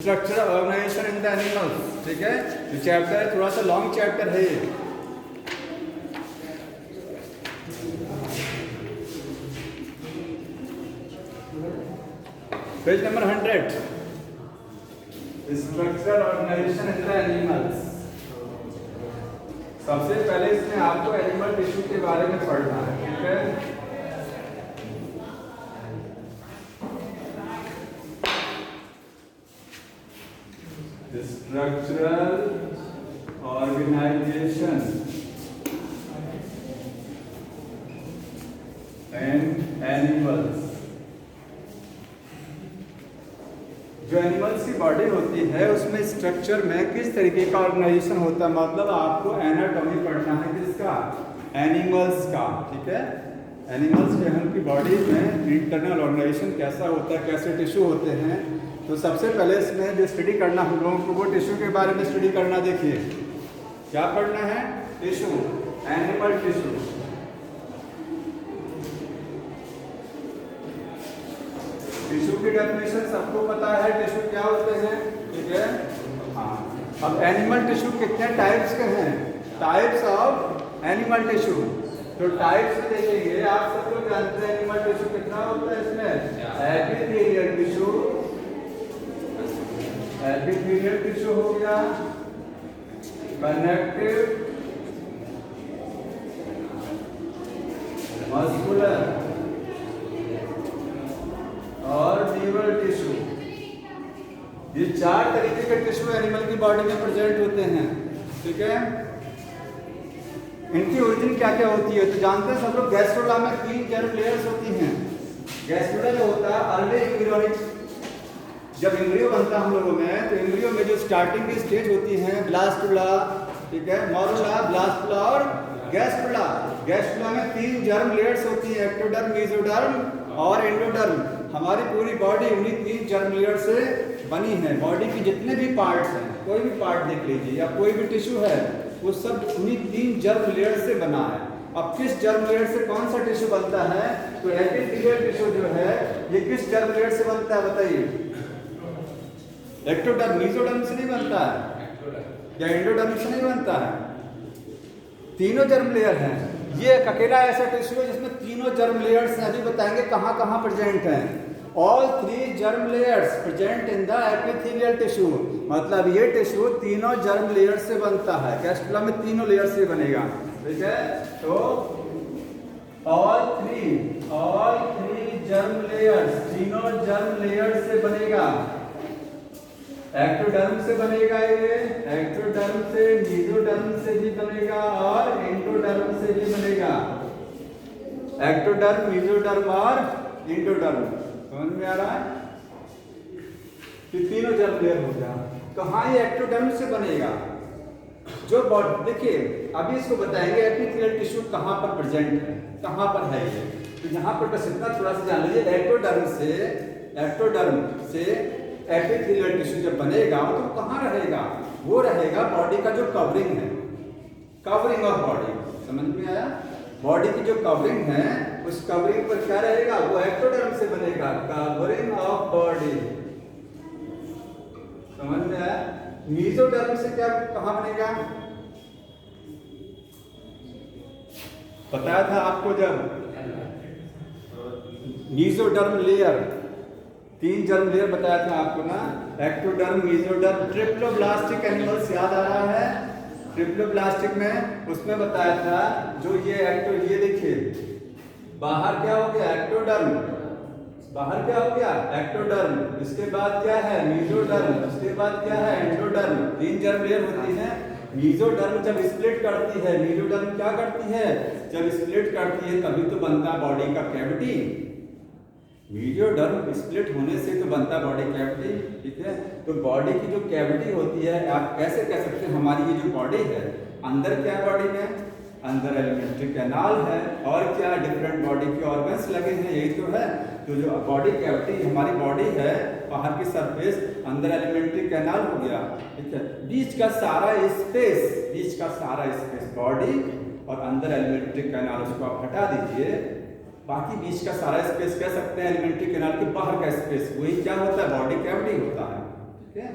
Structural organisation in the animals. ठीक है, ये चैप्टर है, थोड़ा सा लॉन्ग चैप्टर है ये। Page number 100, structural organisation in the animals. सबसे पहले इसमें आपको एनिमल टिश्यू के बारे में पढ़ना है। ठीक है, स्ट्रक्चरल ऑर्गेनाइजेशन एंड एनिमल्स। जो एनिमल्स की बॉडी होती है उसमें स्ट्रक्चर में किस तरीके का ऑर्गेनाइजेशन होता है, मतलब आपको एनाटॉमी पढ़ना है किसका, एनिमल्स का। ठीक है, एनिमल्स के हम की बॉडी में इंटरनल ऑर्गेनाइजेशन कैसा होता है, कैसे टिश्यू होते हैं। तो सबसे पहले इसमें जो स्टडी करना हम लोगों को वो टिश्यू के बारे में स्टडी करना। देखिए क्या पढ़ना है, टिश्यू, एनिमल टिश्यू। टिश्यू की डेफिनेशन सबको पता है, टिश्यू क्या होते हैं। ठीक है, हाँ। अब एनिमल टिश्यू कितने टाइप्स के हैं, टाइप्स ऑफ एनिमल टिश्यू। तो टाइप्स देखेंगे, आप सब लोग जानते हैं एनिमल टिश्यू कितना होता है। इसमें एपिथेलियल टिश्यू, एपिथेलियल टिश्यू हो गया, कनेक्टिव, मस्कुलर और न्यूरल टिश्यू। ये चार तरीके के टिश्यू एनिमल की बॉडी में प्रेजेंट होते हैं। ठीक है, इनकी ओरिजिन क्या क्या होती है तो जानते हैं सब लोग। गैस्ट्रोला में 3 जर्म लेयर्स होती हैं। गैस्ट्रोला जो होता है अर्ली एम्ब्रियोनिक, जब एम्ब्रियो बनता है हम लोगों में, तो एम्ब्रियो में जो स्टार्टिंग की स्टेज होती है ब्लास्टुला, ठीक है, मोरुला, ब्लास्टुला और गैस्ट्रोला। गैस्ट्रोला में 3 जर्म लेयर्स होती हैं, एक्टोडर्म, मेसोडर्म और एंडोडर्म। हमारी पूरी बॉडी उन्हीं 3 जर्म लेयर से बनी है। बॉडी के जितने भी पार्ट्स हैं, कोई भी पार्ट देख लीजिए या कोई भी टिश्यू है, वो सब उन्हीं 3 जर्म लेयर से बना है। अब किस जर्म लेयर से कौन सा टिश्यू बनता है, तो एपिथेलियल टिश्यू जो है ये किस जर्म लेयर से बनता है बताइए। एक्टोडर्म, मेसोडर्म से नहीं बनता है या एंडोडर्म से नहीं बनता है, तीनों जर्म लेयर हैं। ये एक अकेला ऐसा टिश्यू है जिसमें तीनों जर्म लेयर्स हैं। अभी बताएंगे कहाँ कहाँ प्रेजेंट हैं। All 3 germ layers present in the epithelial tissue, मतलब ये टिश्यू तीनों जर्म लेयर से बनता है। गैस्ट्रोला में तीनों लेयर से बनेगा। ठीक है, तो ऑल 3 जर्म लेयर्स, तीनों जर्म लेयर से बनेगा। एक्टोडर्म से बनेगा, ये एक्टोडर्म से, मेसोडर्म से भी बनेगा और एंडोडर्म से भी बनेगा। एक्टोडर्म, मेसोडर्म और एंडोडर्म, समझ में आ रहा है। ये तीनों जर्म लेयर हो गया। तो हाँ, ये एक्टोडर्म से बनेगा। जो बॉडी, देखिए अभी इसको बताएंगे एपिथेलियल टिश्यू कहाँ पर प्रेजेंट है, कहाँ पर है ये। तो यहाँ पर बस इतना थोड़ा सा जान लीजिए, एक्टोडर्म से एपिथेलियल टिश्यू जब बनेगा तो कहाँ रहेगा, वो रहेगा बॉडी का जो कवरिंग है, कवरिंग ऑफ बॉडी। समझ में आया, बॉडी की जो कवरिंग है उस कवरिंग पर क्या रहेगा, वो एक्टोडर्म से बनेगा, कवरिंग ऑफ बॉडी। समझ में आया। मेसोडर्म से क्या कहाँ बनेगा, बताया था आपको जब मेसोडर्म लेयर, 3 जर्म लेयर बताया था आपको ना, एक्टोडर्म, मेसोडर्म, ट्रिप्लोब्लास्टिक एनिमल्स याद आ रहा है। ट्रिप्लोब्लास्टिक में उसमें बताया था जो ये देखिए बाहर क्या हो गया, एक्टोडर्म, बाहर क्या हो गया, एक्टोडर्म, इसके बाद क्या है मेसोडर्म, उसके बाद क्या है एंडोडर्म। 3 जर्म लेयर होती है। मेसोडर्म जब स्प्लिट करती है, मेसोडर्म क्या करती है, जब स्प्लिट करती है तभी तो बनता बॉडी का कैविटी। मेसोडर्म स्प्लिट होने से तो बनता बॉडी कैविटी। ठीक है, तो बॉडी की जो कैविटी होती है, आप कैसे कह सकते हैं, हमारी ये जो बॉडी है, अंदर क्या है बॉडी में, अंदर एलिमेंट्री कैनाल है और क्या डिफरेंट बॉडी के ऑर्गन्स लगे हैं, यही तो है। तो जो बॉडी कैविटी हमारी बॉडी है, बाहर की सरफेस, अंदर एलिमेंट्री कैनाल हो गया। ठीक है, बीच का सारा स्पेस बॉडी और अंदर एलिमेंट्री कैनाल, उसको आप हटा दीजिए, बाकी बीच का सारा स्पेस कह सकते हैं एलिमेंट्री कैनाल के बाहर का स्पेस, वही क्या होता है, बॉडी कैविटी होता है। ठीक है,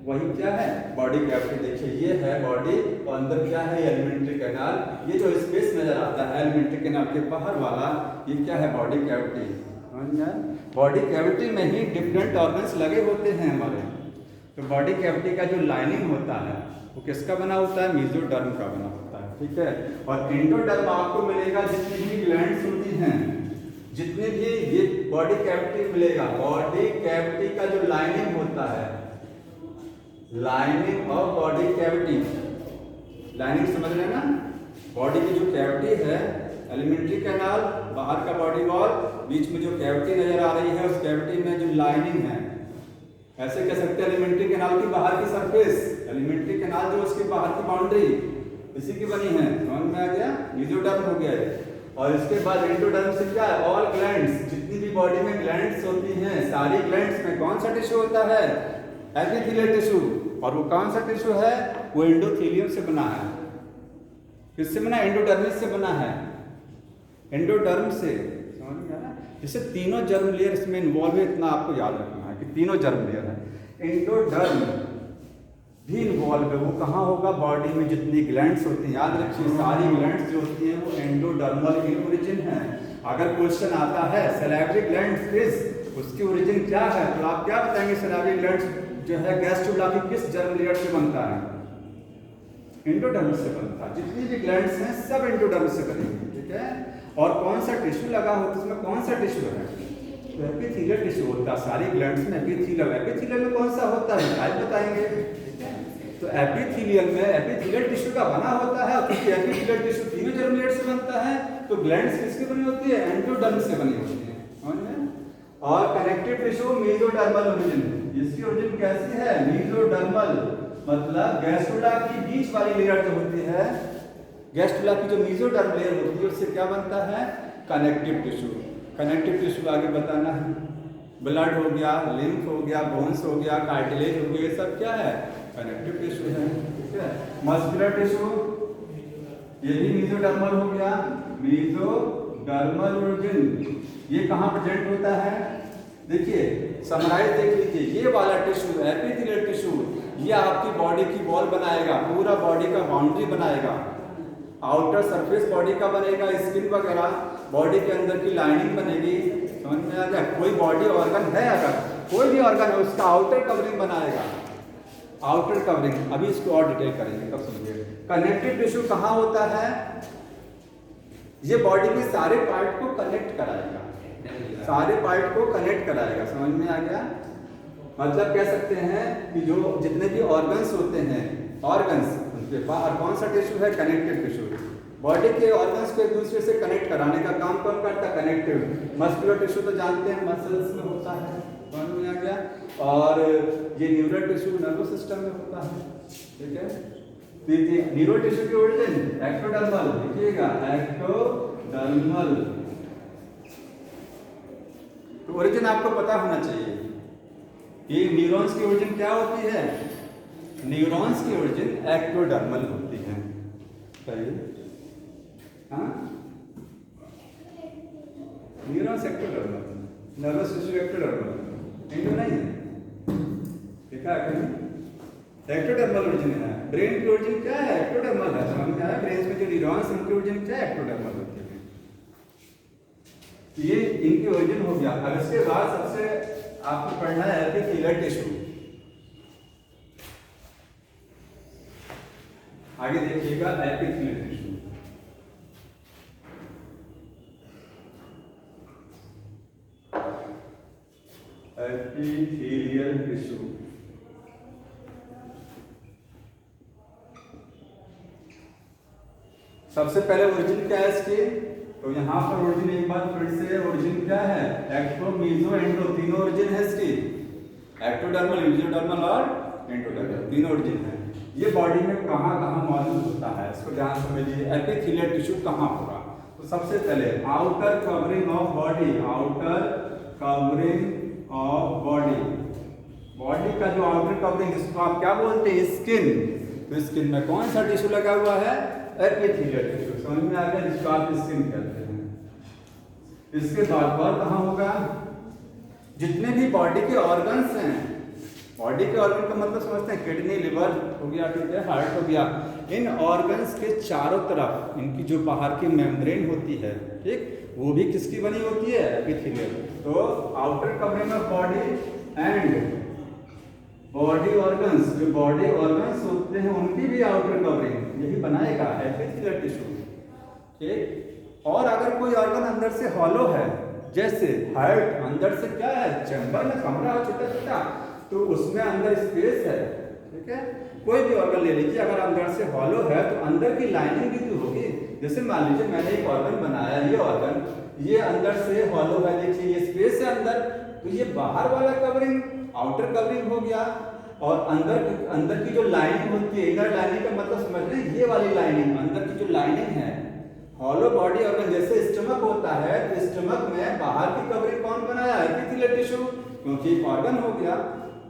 वही क्या है बॉडी कैविटी। देखिए ये है बॉडी और अंदर क्या है एलिमेंट्री कैनाल। ये जो स्पेस नजर आता है एलिमेंट्री कैनाल के बाहर वाला, ये क्या है बॉडी कैविटी। बॉडी कैविटी में ही डिफरेंट ऑर्गन्स लगे होते हैं हमारे। तो बॉडी कैविटी का जो लाइनिंग होता है वो किसका बना होता है, मेसोडर्म का बना होता है, ठीक है। और एंडोडर्म आपको मिलेगा जितनी भी ग्लैंड्स होती हैं, जितने भी ये बॉडी कैविटी मिलेगा। बॉडी कैविटी का जो लाइनिंग होता है, lining of body cavity, lining समझ रहे हैं ना, बॉडी की जो कैविटी है एलिमेंट्री कैनाल, बाहर का बॉडी वॉल, बीच में जो कैविटी नजर आ रही है उस कैविटी में जो लाइनिंग है, ऐसे कह सकते हैं एलिमेंट्री कैनाल की बाहर की सरफेस, एलिमेंट्री कैनाल जो उसके बाहर की बाउंड्री इसी की बनी है, समझ में आ गया, मेसोडर्म हो गया है। और इसके बाद एंडोडर्म से क्या है, ऑल ग्लैंड्स, जितनी भी बॉडी में ग्लैंड्स होती हैं, सारी ग्लैंड्स में कौन सा टिश्यू होता है, एपिथेलियल टिश्यू। और वो कौन सा टिश्यू है, वो एंडोथेलियम से बना है। किससे बना, एंडोडर्मिस से बना है, एंडोडर्म से, समझ में आ रहा है। जैसे तीनों जर्म लेयर इसमें इन्वॉल्व है, इतना आपको याद रखना है कि तीनों जर्म लेयर है। एंडोडर्म भी इन्वॉल्व है, वो कहाँ होगा, बॉडी में जितनी ग्लैंड्स होती हैं, याद रखिए सारी ग्लैंड्स जो होती हैं वो एंडोडर्मल इन ओरिजिन है। अगर क्वेश्चन आता है सैलिवरी ग्लैंड्स किस, उसकी ओरिजिन क्या है, तो आप क्या बताएंगे, सैलिवरी ग्लैंड्स जो है गैस्ट्रोला की किस जर्म लेयर से बनता है, एंडोडर्म से बनता है। जितनी भी ग्लैंड्स हैं सब एंडोडर्म से बनेंगी, ठीक है। और कौन सा टिश्यू लगा होता है उसमें, कौन सा टिश्यू है, तो एपिथेलियल टिश्यू होता है सारी ग्लैंड्स में। एपिथेलियल, एपिथेलियल में कौन सा होता है, आज बताएंगे, ठीक है। तो एपिथेलियल में एपिथेलियल टिश्यू का बना होता है, क्योंकि एपिथेलियल टिश्यू तीनों जर्म लेयर से बनता है, तो ग्लैंड्स किसकी बनी होती है, एंडोडर्म से बनी होती है, समझ में। और कनेक्टिव टिश्यू मेसोडर्मल ओरिजिन, इसकी ओरिजिन कैसी है, मेसोडर्मल, मतलब गैस्ट्रोला की बीच वाली लेयर जो होती है, गैस्ट्रोला की जो मेसोडर्म लेयर होती है उससे क्या बनता है, कनेक्टिव टिश्यू। कनेक्टिव टिश्यू आगे बताना है, ब्लड हो गया, लिम्फ हो गया, बोन्स हो गया, कार्टिलेज हो गया, ये सब क्या है, कनेक्टिव टिश्यू है, ठीक है। मस्कुलर टिश्यू ये भी मेसोडर्मल हो गया, मेसोडर्मल ओरिजिन, ये कहाँ प्रेजेंट होता है, देखिए समराइज देख लीजिए, ये वाला टिश्यू एपिथेलियल टिश्यू, ये आपकी बॉडी की वॉल बनाएगा, पूरा बॉडी का बाउंड्री बनाएगा, आउटर सरफेस बॉडी का बनेगा, स्किन वगैरह, बॉडी के अंदर की लाइनिंग बनेगी, समझ में आ गया। कोई बॉडी ऑर्गन है, अगर कोई भी ऑर्गन है उसका आउटर कवरिंग बनाएगा, आउटर कवरिंग, अभी इसको और डिटेल करेंगे तब समझिए। कनेक्टिव टिश्यू कहाँ होता है, ये बॉडी के सारे पार्ट को कनेक्ट कराएगा, सारे पार्ट को कनेक्ट कराएगा, समझ में आ गया। मतलब कह सकते हैं कि जो जितने भी ऑर्गन्स होते हैं, ऑर्गन्स उनके बाहर कौन सा टिश्यू है, कनेक्टिव टिश्यू। बॉडी के ऑर्गन्स को एक दूसरे से कनेक्ट कराने का काम कौन करता है, कनेक्टिव। मस्कुलर टिश्यू तो जानते हैं मसल्स में होता है, समझ में आ गया। और ये न्यूरल टिश्यू नर्वस सिस्टम में होता है, ठीक है। तो ये न्यूरल टिश्यू की ओरिजिन एक्टोडर्मल, देखिएगा एक्टोडर्मल, तो ओरिजिन आपको पता होना चाहिए। ये न्यूरॉन्स की ओरिजिन क्या होती है, न्यूरॉन्स की ओरिजिन एक्टोडर्मल होती है, सही, हाँ, neurons ectodermal, nervous system ectodermal, endo नहीं है, देखा है, एक्टोडर्मल ओरिजिन है। ब्रेन की ओरिजिन क्या है, एक्टोडर्मल है, समझ में आया। ब्रेन में जो न्यूरॉन्स उनकी ओरिजिन क्या है, एक्टोडर्मल होती है। ये इनकी ओरिजिन हो गया। अब इसके बाद सबसे आपको पढ़ना है एपिथेलियल टिश्यू। आगे देखिएगा एपिथेलियल टिश्यू। एपिथेलियल टिश्यू सबसे पहले ओरिजिन क्या है इसकी, तो यहाँ पर ओरिजिन एक बार फिर से ओरिजिन क्या है, एक्टो, मीजो, एंडो, तीनों ओरिजिन है इसकी, एक्टोडर्मल, मेसोडर्मल और एंडोडर्मल, तीनों ओरिजिन है। ये बॉडी में कहाँ कहाँ मौजूद होता है, इसको ध्यान से समझिए। एपिथेलियल टिश्यू कहाँ होगा, तो सबसे पहले outer covering of body, outer covering of body, body का जो आउटर कवरिंग, इसको आप क्या बोलते हैं, स्किन। तो स्किन में कौन सा टिश्यू लगा हुआ है, एपिथेलियल टिश्यू, समझ में आ गया, जिसको आप स्किन कहते हैं। इसके बाद और कहाँ होगा, जितने भी बॉडी के ऑर्गन्स हैं, बॉडी के ऑर्गन का मतलब समझते हैं, किडनी, लिवर हो गया, ठीक है, हार्ट हो गया। इन ऑर्गन्स के चारों तरफ इनकी जो बाहर की मेम्ब्रेन होती है, ठीक, वो भी किसकी बनी होती है, एपिथेलियल। तो outer covering of body and body organs, जो बॉडी ऑर्गन्स होते हैं उनकी भी आउटर कवरिंग यही बनाएगा एपिथेलियल टिश्यू, ठीक। और अगर कोई ऑर्गन अंदर से हॉलो है, जैसे हार्ट अंदर से क्या है, चैम्बर में कमरा है छोटा छोटा, तो उसमें अंदर स्पेस है, ठीक है। कोई भी ऑर्गन ले लीजिए, अगर अंदर से हॉलो है तो अंदर की लाइनिंग भी तो होगी। जैसे मान लीजिए मैंने एक ऑर्गन बनाया, ये ऑर्गन, ये अंदर से हॉलो है, देखिए ये स्पेस है अंदर, तो ये बाहर वाला कवरिंग आउटर कवरिंग हो गया। और अंदर की जो लाइनिंग होती है, इनर लाइनिंग का मतलब समझ रहे हैं, ये वाली लाइनिंग, अंदर की जो लाइनिंग है हॉलो बॉडी ऑर्गन, जैसे स्टमक होता है, तो स्टमक में बाहर की कवरिंग कौन बनाया, एपिथेलियल टिश्यू, क्योंकि एक ऑर्गन हो गया,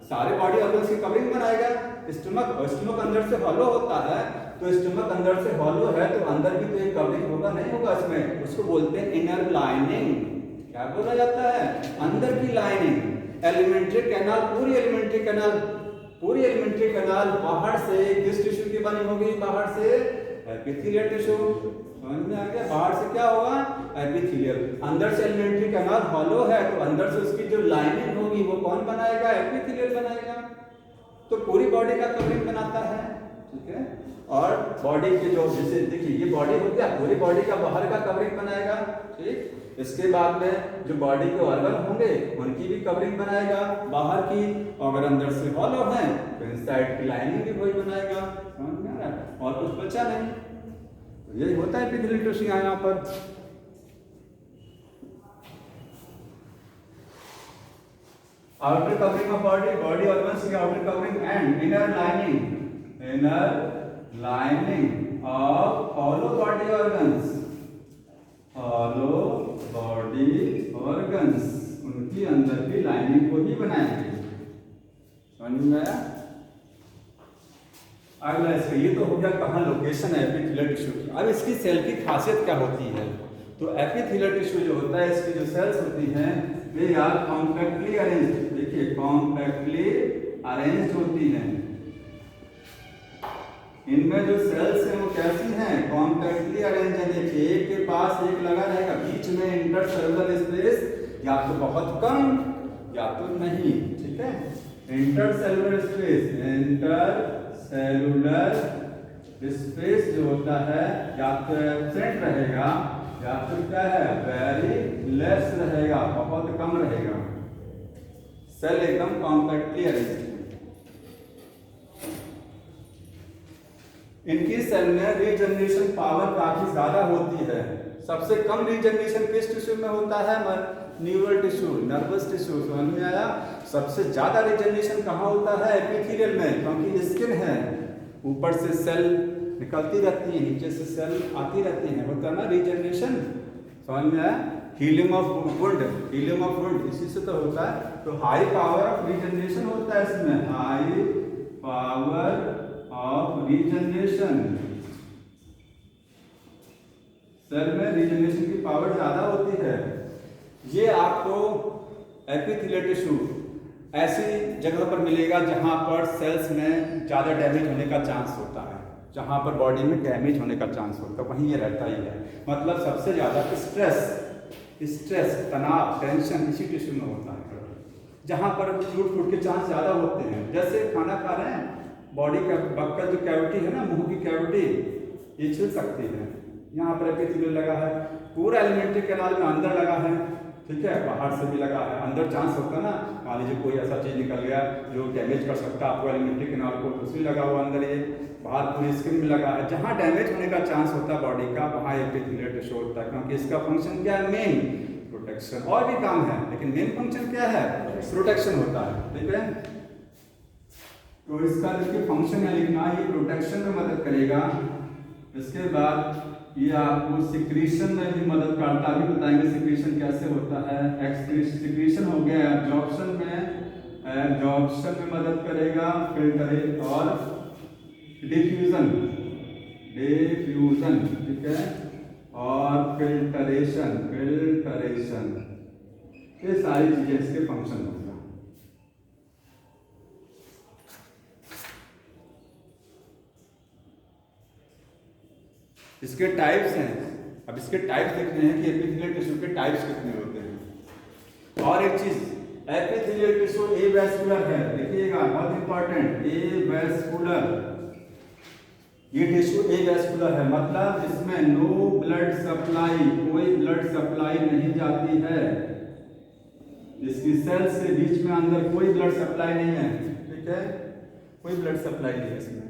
सारे बॉडी ऑर्गन्स की कवरिंग बनाएगा स्टमक। और स्टमक अंदर से हॉलो होता है, तो स्टमक अंदर से हॉलो है तो अंदर भी तो एक कवरिंग होगा, नहीं होगा इसमें, उसको बोलते हैं इनर लाइनिंग। क्या बोला जाता है, अंदर की लाइनिंग। एलिमेंट्री कैनाल, पूरी एलिमेंट्री कैनाल बाहर से किस टिश्यू की बनी होगी, बाहर से एपिथेलियल टिश्यू, समझ में आ गया। बाहर से क्या होगा, एपिथेलियल। अंदर से एलिमेंट्री कैनाल हॉलो है, तो अंदर से उसकी जो लाइनिंग होगी वो कौन बनाएगा, एपिथेलियल बनाएगा। तो पूरी बॉडी का कवरिंग बनाता है, ठीक है। और बॉडी के जो, जैसे देखिए ये बॉडी हो गया, पूरी बॉडी का बाहर का कवरिंग बनाएगा, ठीक। इसके बाद में जो बॉडी के ऑर्गन होंगे उनकी भी कवरिंग बनाएगा बाहर की, अगर अंदर से हॉलो है तो इनसाइड की लाइनिंग भी वही बनाएगा, समझ में आ रहा है, और कुछ बचा नहीं। तो यही होता है एपिथेलियल टिश्यू यहाँ पर। Outer covering of body, body organs की outer covering and inner lining of hollow body organs, hollow body organs, उनकी अंदर की लाइनिंग को ही बनाएंगे, समझ में आया। अगला इसका, ये तो हो गया कहाँ लोकेशन है एपिथेलियल टिश्यू की। अब इसकी सेल की खासियत क्या होती है, तो एपिथेलियल टिश्यू जो होता है, इसकी जो सेल्स होती हैं वे आर कॉम्पैक्टली अरेंज, देखिए कॉम्पैक्टली अरेंज होती हैं। इनमें जो सेल्स हैं वो कैसी हैं, कॉम्पैक्टली अरेंज है। देखिए एक के पास एक लगा रहेगा, बीच में इंटरसेलुलर स्पेस या तो बहुत कम या तो नहीं, ठीक है। इंटरसेलुलर स्पेस जो होता है या तो एब्सेंट रहेगा या तो क्या है, वेरी लेस रहेगा, बहुत कम रहेगा। सेल एकदम कॉम्पैक्टली अरेंज। इनकी सेल में रीजनरेशन पावर काफी ज्यादा होती है। सबसे कम रीजनरेशन किस टिश्यू में होता है, न्यूरल टिश्यू, नर्वस टिश्यू, समझ में आया। सबसे ज्यादा रीजनरेशन कहाँ होता है, एपिथेलियल में, क्योंकि स्किन है, ऊपर से सेल निकलती रहती है, नीचे से सेल आती रहती है, होता है ना रीजनरेशन, समझ में आया। हीलिंग ऑफ वुंड इसी से तो होता है। तो हाई पावर ऑफ रीजनरेशन होता है इसमें, high power of regeneration, cell में रीजनरेशन की पावर ज्यादा होती है। ये आपको एपिथेलियल टिश्यू ऐसी जगह पर मिलेगा जहां पर सेल्स में ज्यादा डैमेज होने का चांस होता है, जहां पर बॉडी में डैमेज होने का चांस होता है वहीं ये रहता ही है। मतलब सबसे ज्यादा स्ट्रेस, तनाव, टेंशन इसी टिश्यू में होता है, जहां पर टूट के चांस ज्यादा होते हैं। जैसे खाना खा रहे हैं, बॉडी का बक्कल जो कैविटी है ना, मुंह की कैविटी, ये छिल सकती है, यहाँ पर एपिथेलियल लगा है, पूरा एलिमेंट्री कैनाल में अंदर लगा है, ठीक है, बाहर से भी लगा है। अंदर चांस होता है ना, मान लीजिए कोई ऐसा चीज निकल गया जो डैमेज कर सकता है आपको एलिमेंट्री कैनाल को, तो उसमें लगा हुआ अंदर, ये बाहर पूरी स्किन में लगा है। जहाँ डैमेज होने का चांस होता है बॉडी का, वहाँ एपिथेलियल टिश्यू होता है, क्योंकि इसका फंक्शन क्या है, मेन प्रोटेक्शन। और भी काम है लेकिन मेन फंक्शन क्या है, प्रोटेक्शन होता है, ठीक है। तो इसका देखिए फंक्शन है लिखना, ये प्रोटेक्शन में मदद करेगा। इसके बाद ये आपको सिक्रीशन में भी मदद करता है, अभी बताएंगे सिक्रीशन कैसे होता है। सिक्रीशन हो गया, एब्जॉर्प्शन में मदद करेगा, फिल्टरेशन और डिफ्यूजन, ठीक है, और फिल्टरेशन, ये सारी चीजें इसके फंक्शन होगा। इसके टाइप्स हैं। अब इसके टाइप्स देखने हैं कि एपिथेलियल टिश्यू के टाइप्स कितने होते हैं। और एक चीज, एपिथेलियल टिश्यू एवैस्कुलर है, देखिएगा बहुत इंपॉर्टेंट, एवैस्कुलर। ये टिश्यू एवैस्कुलर है, मतलब इसमें नो ब्लड सप्लाई, कोई ब्लड सप्लाई नहीं जाती है, इसकी सेल से बीच में अंदर कोई ब्लड सप्लाई नहीं है, ठीक है, कोई ब्लड सप्लाई नहीं है इसमें।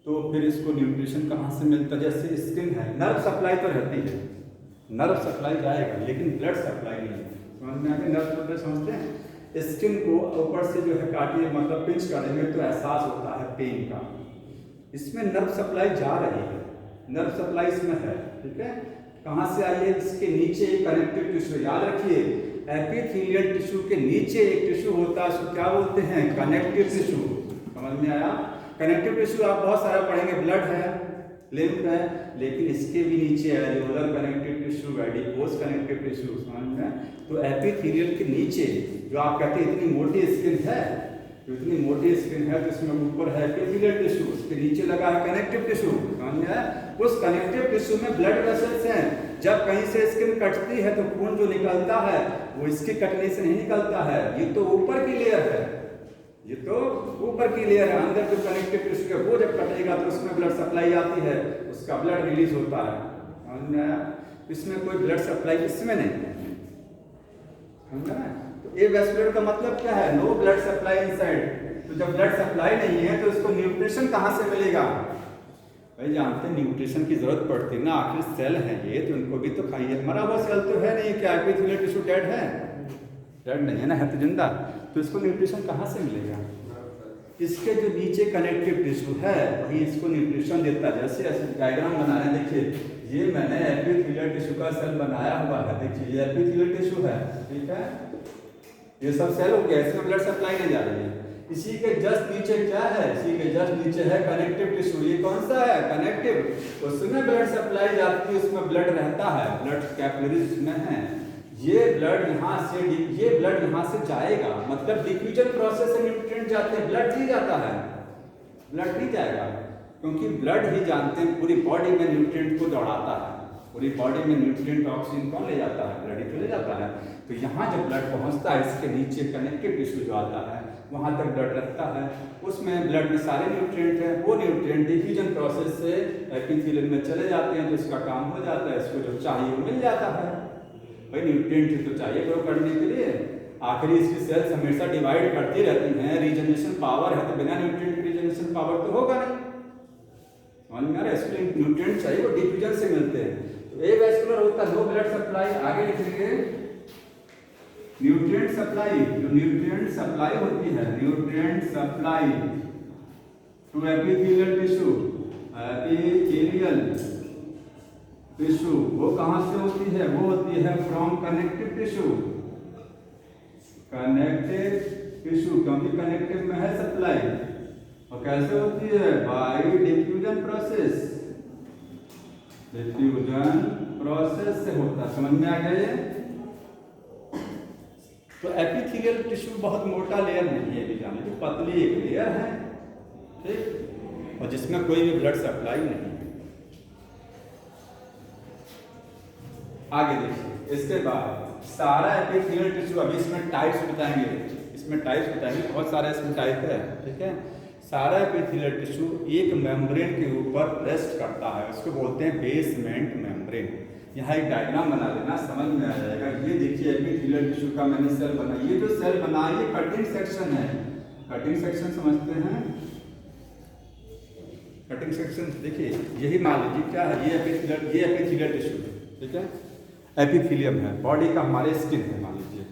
तो फिर इसको न्यूट्रिशन कहाँ से मिलता है? जैसे स्किन है, नर्व सप्लाई तो रहती है, नर्व सप्लाई जाएगा, लेकिन ब्लड सप्लाई नहीं है। समझ में आ गया? नर्व सप्लाई समझते हैं? स्किन को ऊपर से जो है काटिए, मतलब पिंच करेंगे तो एहसास होता है पेन का, इसमें नर्व सप्लाई जा रही है, नर्व सप्लाई इसमें है, ठीक है। कहाँ से आई है? इसके नीचे एक कनेक्टिव टिश्यू, याद रखिए एपिथेलियल टिश्यू के नीचे एक टिश्यू होता है, उसको क्या बोलते हैं? Connective tissue. समझ में आया? कनेक्टिव टिश्यू आप बहुत सारा पढ़ेंगे, ब्लड है, लिम्फ है, लेकिन इसके भी नीचे areolar connective tissue, adipose connective tissue. समझ में? तो एपिथेलियल के नीचे जो आप कहते हैं इतनी मोटी स्किन है, तो इतनी मोटी स्किन है तो इसमें ऊपर है एपिथेलियल टिश्यू, उसके नीचे लगा है कनेक्टिव टिश्यू। समझ में आया? उस कनेक्टिव टिश्यू में ब्लड वेसल्स हैं, जब कहीं से स्किन कटती है तो खून जो निकलता है वो इसके कटने से नहीं निकलता है, ये तो ऊपर की लेयर है, ये तो ऊपर की लेयर है। अंदर जो कनेक्टिव टिश्यू है वो जब कटेगा तो उसमें ब्लड सप्लाई आती है, उसका ब्लड रिलीज होता है। समझ में आया? इसमें कोई ब्लड सप्लाई इसमें नहीं है, समझ में? तो एवैस्कुलर का मतलब क्या है? No blood supply inside. तो जब ब्लड सप्लाई नहीं है तो इसको न्यूट्रिशन कहाँ से मिलेगा? भाई जानते हैं न्यूट्रिशन की जरूरत पड़ती है ना, आखिर सेल है ये, तो इनको भी तो खाइए। मरा हुआ सेल तो है नहीं, क्या एपिथेलियल टिश्यू डेड है? डेड नहीं है ना, है तो जिंदा। तो इसको न्यूट्रिशन कहाँ से मिलेगा? इसके जो नीचे कनेक्टिव टिश्यू है वही इसको न्यूट्रिशन देता है। जैसे ऐसे डायग्राम बना रहे हैं, देखिए ये मैंने एपिथेलियल टिश्यू का सेल बनाया हुआ है, देखिए ये एपिथेलियल टिश्यू है, ठीक है, ये सब सेल हो गया, इसमें ब्लड सप्लाई नहीं जा रही है। इसी के जस्ट नीचे क्या है? इसी के जस्ट नीचे है कनेक्टिव टिश्यू। ये कौन सा है? कनेक्टिव। उसमें ब्लड सप्लाई जाती है, उसमें ब्लड रहता है, ब्लड कैपिलरीज में है। ये ब्लड यहाँ से, ये ब्लड यहाँ से जाएगा, मतलब डिफ्यूजन प्रोसेस से न्यूट्रिएंट जाते हैं, ब्लड नहीं जाता है, ब्लड नहीं जाएगा, क्योंकि ब्लड ही जानते हैं पूरी बॉडी में न्यूट्रिएंट को दौड़ाता है, पूरी बॉडी में न्यूट्रिएंट ऑक्सीजन कौन ले जाता है? ब्लड ही तो ले जाता है। तो यहाँ जब ब्लड पहुँचता है, इसके नीचे कनेक्टिव टिश्यू जो आता है वहाँ तक ब्लड रखता है, उसमें ब्लड में सारे न्यूट्रिएंट हैं, वो न्यूट्रिएंट डिफ्यूजन प्रोसेस से एपिथेलियल में चले जाते हैं, तो इसका काम हो जाता है, इसको जो चाहिए वो मिल जाता है। भाई न्यूट्रिएंट तो चाहिए ग्रो करने के लिए, आखिरी इसकी सेल्स हमेशा डिवाइड करती रहती हैं, रीजनरेशन पावर है, तो बिना न्यूट्रिएंट की रीजनरेशन पावर तो होगा नहीं। समझ में आ रहा है? इसके लिए न्यूट्रिएंट चाहिए, वो डिफ्यूजन से मिलते हैं। तो एवैस्कुलर होता है, नो ब्लड सप्लाई। आगे लिखेंगे न्यूट्रिएंट सप्लाई, जो न्यूट्रिएंट सप्लाई होती है, nutrient supply to epithelial tissue, epithelial tissue वो कहाँ से होती है? वो होती है from connective tissue, connective tissue, क्योंकि कनेक्टिव में है सप्लाई। और कैसे होती है? By diffusion process, diffusion process से होता है। समझ में आ गया ये? तो एपिथेलियल टिश्यू बहुत मोटा लेयर नहीं है, जाने की पतली एक लेयर है, ठीक, और जिसमें कोई भी ब्लड सप्लाई नहीं है। आगे देखिए, इसके बाद सारा एपिथेलियल टिश्यू, अभी इसमें टाइप्स बताएंगे, इसमें टाइप्स बताएंगे, बहुत सारे इसमें टाइप है, ठीक है। सारा एपिथेलियल टिश्यू एक मेम्ब्रेन के ऊपर रेस्ट करता है, उसको बोलते हैं बेसमेंट मेम्ब्रेन। यहाँ एक डायग्राम बना लेना, समझ में आ जाएगा। ये देखिए एपिथेलियल टिश्यू का मैंने सेल बना, ये जो सेल बना ये कटिंग सेक्शन है, कटिंग सेक्शन समझते हैं? कटिंग सेक्शन देखिए, यही मान लीजिए क्या है, ये एपिथेलियल टिश्यू है, ठीक है, एपिथेलियम है, बॉडी का हमारे स्किन है मान लीजिए।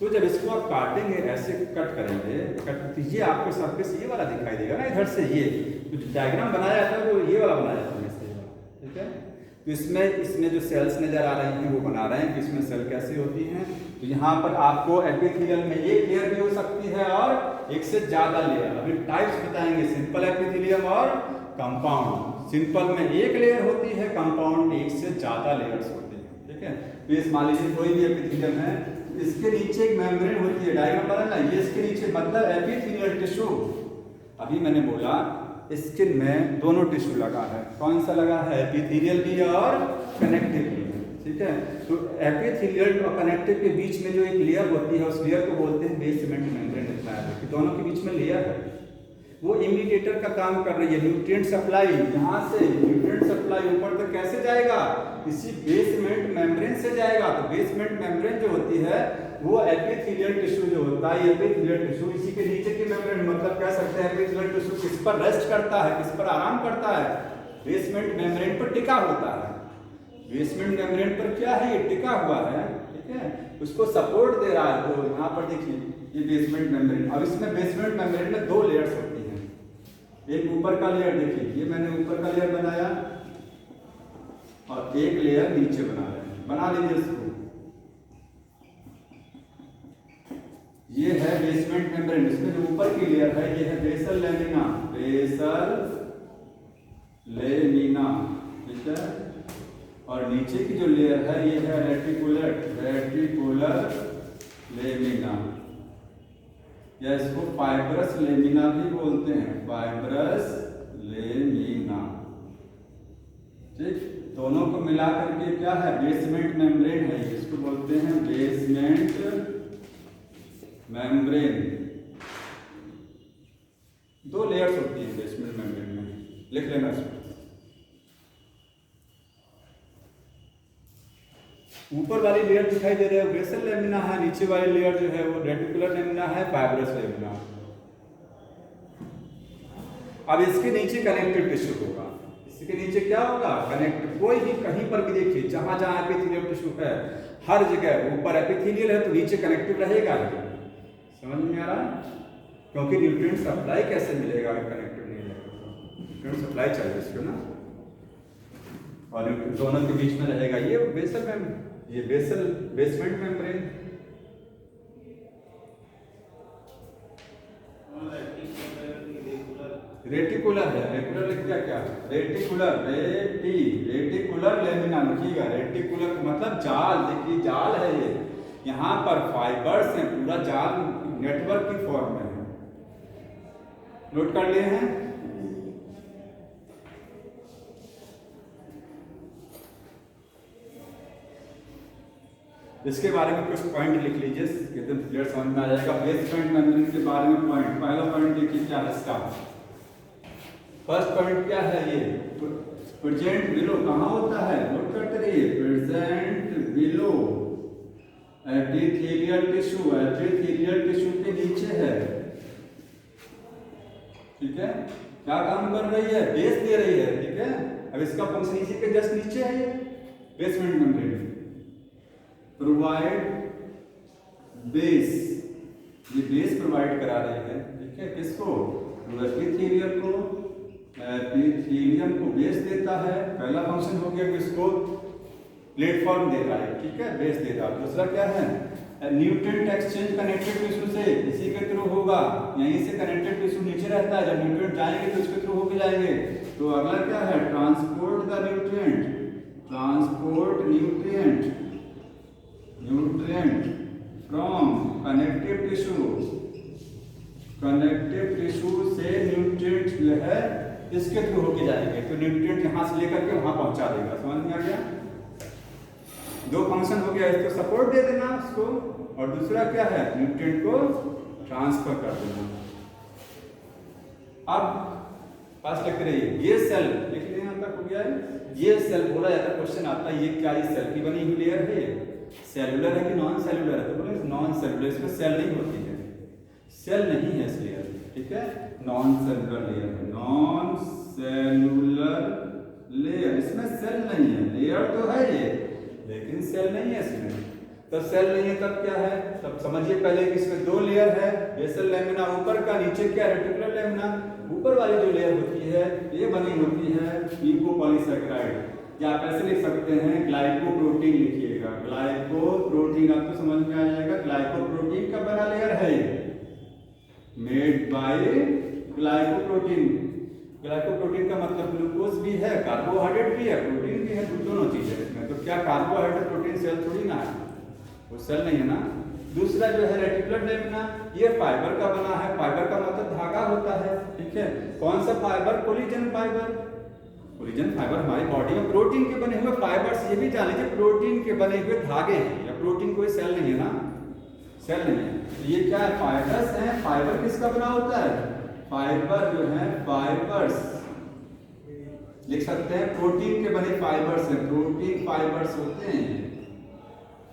तो जब इसको आप काटेंगे, ऐसे कट करेंगे, तो ये आपको सरफेस ये वाला दिखाई देगा ना, इधर से ये डायग्राम बनाया जाता है वो ये वाला बनाया जाता है, ठीक है। तो इसमें जो सेल्स नजर आ रही हैं वो बना रहे हैं कि इसमें सेल कैसे होती हैं। तो यहाँ पर आपको एपिथेलियल में एक लेयर भी हो सकती है और एक से ज्यादा लेयर। अभी टाइप्स बताएंगे, सिंपल एपिथेलियम और कंपाउंड। सिंपल में एक लेयर होती है, कंपाउंड एक से ज्यादा लेयर्स होती है, ठीक है। तो इस मान लीजिए कोई भी एपिथेलियम है, इसके नीचे एक मेम्ब्रेन होती है, डायग्राम बना ना, ये इसके नीचे, मतलब एपिथेलियल टिश्यू। अभी मैंने बोला स्किन में दोनों टिश्यू लगा है। कौन सा लगा है? एपिथेलियल भी और कनेक्टिव भी। ठीक है, तो एपिथेलियल और कनेक्टिव के बीच में जो एक लेयर होती है, उस लेयर को बोलते हैं बेसमेंट मेम्ब्रेन। दिखना है कि दोनों के बीच में लेयर है, वो इमीडिएटर का काम कर रही है। न्यूट्रिएंट सप्लाई, यहाँ से न्यूट्रिएंट सप्लाई ऊपर तक कैसे जाएगा? इसी बेसमेंट मेम्ब्रेन से जाएगा। तो बेसमेंट मेम्ब्रेन जो होती है वो एपिथेलियल टिश्यू जो होता है, एपिथेलियल टिश्यू इसी के नीचे की मेम्ब्रेन, मतलब कह सकते हैं एपिथेलियल टिश्यू किस पर रेस्ट करता है, किस पर आराम करता है? बेसमेंट मेम्ब्रेन पर टिका होता है। बेसमेंट मेम्ब्रेन पर क्या है? ये टिका हुआ है। ठीक है, उसको सपोर्ट दे रहा है। तो यहाँ पर देखिए ये बेसमेंट मेम्ब्रेन। अब इसमें बेसमेंट मेम्ब्रेन में दो लेयर्स होती हैं। एक ऊपर का लेयर, देखिए ये मैंने ऊपर का लेयर बनाया और एक लेयर नीचे बना लीजिए इसको। ये है बेसमेंट मेम्ब्रेन। इसमें जो ऊपर की लेयर है ये है बेसल लेमिना, बेसल लेमिना। ठीक है, और नीचे की जो लेयर है ये है रेटिकुलर लेमिना, या इसको फाइब्रस लेमिना भी बोलते हैं, फाइब्रस लेमिना। ठीक, दोनों को मिला करके क्या है? बेसमेंट मेम्ब्रेन है। इसको बोलते हैं बेसमेंट मेम्ब्रेन। दो लेयर्स होती है बेसमेंट मेम्ब्रेन में, लिख लेना इसको। ऊपर वाली लेयर दिखाई दे रही है बेसल लेमिना है, नीचे वाली लेयर जो है वो रेटिकुलर लेमिना है, फाइब्रस लेमिना। अब इसके नीचे कनेक्टिव टिश्यू होगा। इसके नीचे क्या होगा? कनेक्टिव। कोई भी कहीं पर भी देखिए, जहां जहां एपिथेलियल टिश्यू है हर जगह ऊपर एपिथेलियल है तो नीचे कनेक्टिव रहेगा। समझ में आ रहा है? क्योंकि न्यूट्रिएंट सप्लाई कैसे मिलेगा अगर कनेक्टिव नहीं रहेगा? तो न्यूट्रिएंट सप्लाई चाहिए इसको ना, और दोनों के बीच में रहेगा ये बेसल में, ये बेसमेंट मेम्ब्रेन। रेटिकुलर है, रेटिकुलर लिख दिया क्या? रेटिकुलर, रेटिकुलर लेमिना लिखिएगा। रेटिकुलर मतलब जाल। देखिए जाल है ये, यहाँ पर फाइबर्स हैं, पूरा जाल नेटवर्क की फॉर्म में है। नोट कर लिए हैं? इसके बारे में कुछ पॉइंट लिख लीजिए, एकदम क्लियर समझ में आ जाएगा। बेसमेंट मेम्ब्रेन के बारे में पॉइंट, पहला पॉइंट देखिए क्या है इसका। फर्स्ट पॉइंट क्या है? ये प्रेजेंट बिलो कहाँ होता है? नोट करते रहिए, present below epithelial tissue. Epithelial tissue के नीचे है। ठीक है, क्या काम कर रही है? बेस दे रही है। ठीक है, अब इसका फंक्शन इसी के जस्ट नीचे है। ये बेसमेंट मेम्ब्रेन प्रोवाइड बेस, ये बेस प्रोवाइड करा रही है। ठीक है, किसको? एपिथेलियल को। एपिथेलियम को बेस देता है। पहला फंक्शन हो गया कि इसको प्लेटफॉर्म दे रहा है। ठीक है, बेस दे रहा है। दूसरा क्या है? न्यूट्रिएंट एक्सचेंज कनेक्टेड टिश्यू से, इसी के थ्रू होगा। यहीं से कनेक्टेड टिश्यू नीचे रहता है, जब न्यूट्रिएंट जाएंगे तो इसके थ्रू होके जाएंगे। तो अगला क्या है? Transport the nutrient, transport nutrient from connective tissue, connective tissue से न्यूट्रिएंट जो है इसके थ्रू होके जाएंगे। तो न्यूट्रिएंट यहाँ से लेकर के वहां पहुंचा देगा। समझ में आ गया? दो फंक्शन हो गया, इसको सपोर्ट दे देना उसको, और दूसरा क्या है? न्यूट्रिएंट को ट्रांसफर कर देना। अब पास लिख रही है ये सेल, लिख लेना तक हो गया है। ये सेल बोला जाता है, क्वेश्चन आता है ये क्या? ये सेल की बनी हुई लेयर है, सेलुलर है कि नॉन सेलुलर है? तो बोले नॉन सेलुलर, इसमें सेल नहीं होती है, सेल नहीं है इस लेयर। ठीक है, नॉन सेलुलर लेयर है, नॉन सेलुलर लेयर। इसमें सेल नहीं है, लेयर तो है ये लेकिन सेल नहीं है इसमें। तब सेल नहीं है तब क्या है? तब समझिए पहले कि इसमें दो लेयर है, बेसल लेमिना ऊपर का, नीचे क्या? Reticular lamina. ऊपर वाली जो लेयर होती है ये बनी होती है लिपोपॉलीसैकेराइड, या आप ऐसे लिख सकते हैं ग्लाइकोप्रोटीन लिखिएगा, ग्लाइकोप्रोटीन। अब तो समझ में आ जाएगा ग्लाइकोप्रोटीन का बना लेयर है ये, मेड बाय ग्लाइकोप्रोटीन। ग्लाइकोप्रोटीन का मतलब ग्लूकोज भी है, कार्बोहाइड्रेट भी है, प्रोटीन भी है, दोनों चीजें इसमें। तो क्या कार्बोहाइड्रेट प्रोटीन सेल थोड़ी ना है? वो सेल नहीं है ना। दूसरा जो है रेटिकुलर लैमिना, ये फाइबर का बना है। फाइबर का मतलब धागा होता है, ठीक है। कौन सा fibre? Collagen fibre. Collagen fibre हमारी बॉडी में प्रोटीन के बने हुए फाइबर्स, ये भी जान लीजिए प्रोटीन के बने हुए धागे हैं, या प्रोटीन कोई सेल नहीं है ना, सेल नहीं है। तो ये क्या है? फाइबर्स हैं। फाइबर किसका बना होता है? फाइबर जो है फाइबर्स लिख सकते हैं, प्रोटीन के बने फाइबर्स हैं, प्रोटीन फाइबर्स होते हैं।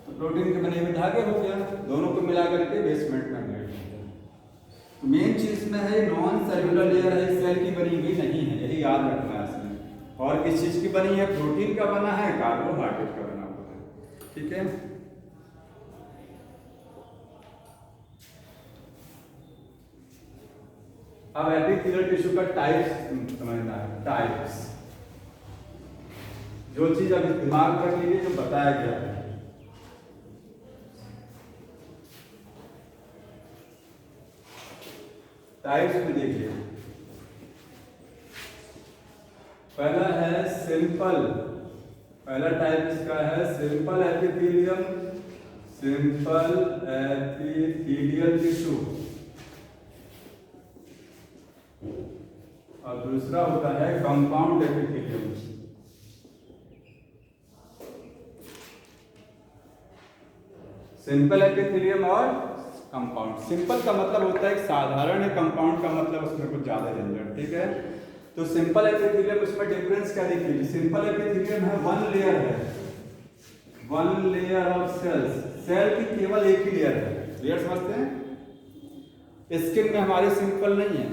तो प्रोटीन के बने हुए धागे हो गया, दोनों को मिला करके बेसमेंट मेम्ब्रेन। तो मेन चीज में है नॉन सेलुलर लेयर है, सेल की बनी हुई नहीं है, यही याद रखना है इसमें। और किस चीज की बनी है? प्रोटीन का बना है, कार्बोहाइड्रेट का बना हुआ है, ठीक है। अब एपिथेलियल टिश्यू का टाइप्स समझना है। टाइप्स, जो चीज अभी दिमाग में रख लीजिए, जो बताया गया है। टाइप्स में देखिए, पहला है सिंपल, पहला टाइप इसका है simple epithelium, simple epithelial tissue. और दूसरा होता है कंपाउंड एपिथेलियम। सिंपल एपिथेलियम और कंपाउंड। सिंपल का मतलब होता है एक साधारण है, कंपाउंड का मतलब उसमें कुछ ज्यादा झंझट, ठीक है। तो सिंपल एपिथेलियम, उसमें डिफरेंस क्या देखिए? सिंपल एपिथेलियम है वन लेयर है, one layer of cells, cell की केवल एक ही लेयर है। लेयर समझते हैं? स्किन में हमारी सिंपल नहीं है,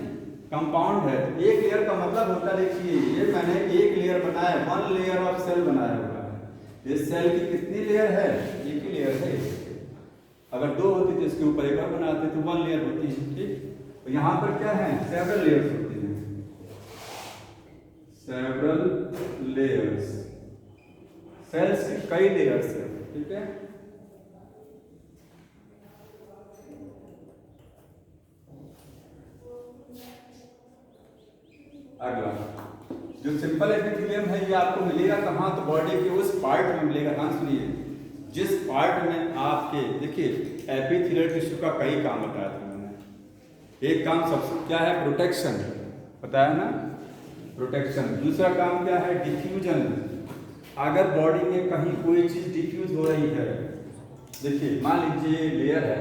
कंपाउंड है। तो एक लेयर का मतलब होता है, देखिए ये मैंने एक लेयर बनाया, वन लेयर ऑफ सेल बनाया हुआ है। इस सेल की कितनी लेयर है? एक ही लेयर है। अगर दो होती तो इसके ऊपर एक और बनाते तो वन लेयर होती है, ठीक। तो यहाँ पर क्या है? सेवरल लेयर्स होती हैं, सेवरल लेयर्स, सेल्स की कई लेयर्स है, ठीक है। अगला जो सिंपल एपिथेलियम है, ये आपको मिलेगा कहाँ? तो बॉडी के उस पार्ट में मिलेगा। हाँ सुनिए, जिस पार्ट में आपके, देखिए एपिथेलियल टिश्यू का कई काम बताया था मैंने। एक काम सबसे क्या है? प्रोटेक्शन, बताया ना, प्रोटेक्शन। दूसरा काम क्या है? डिफ्यूजन। अगर बॉडी में कहीं कोई चीज डिफ्यूज हो रही है, देखिए मान लीजिए लेयर है,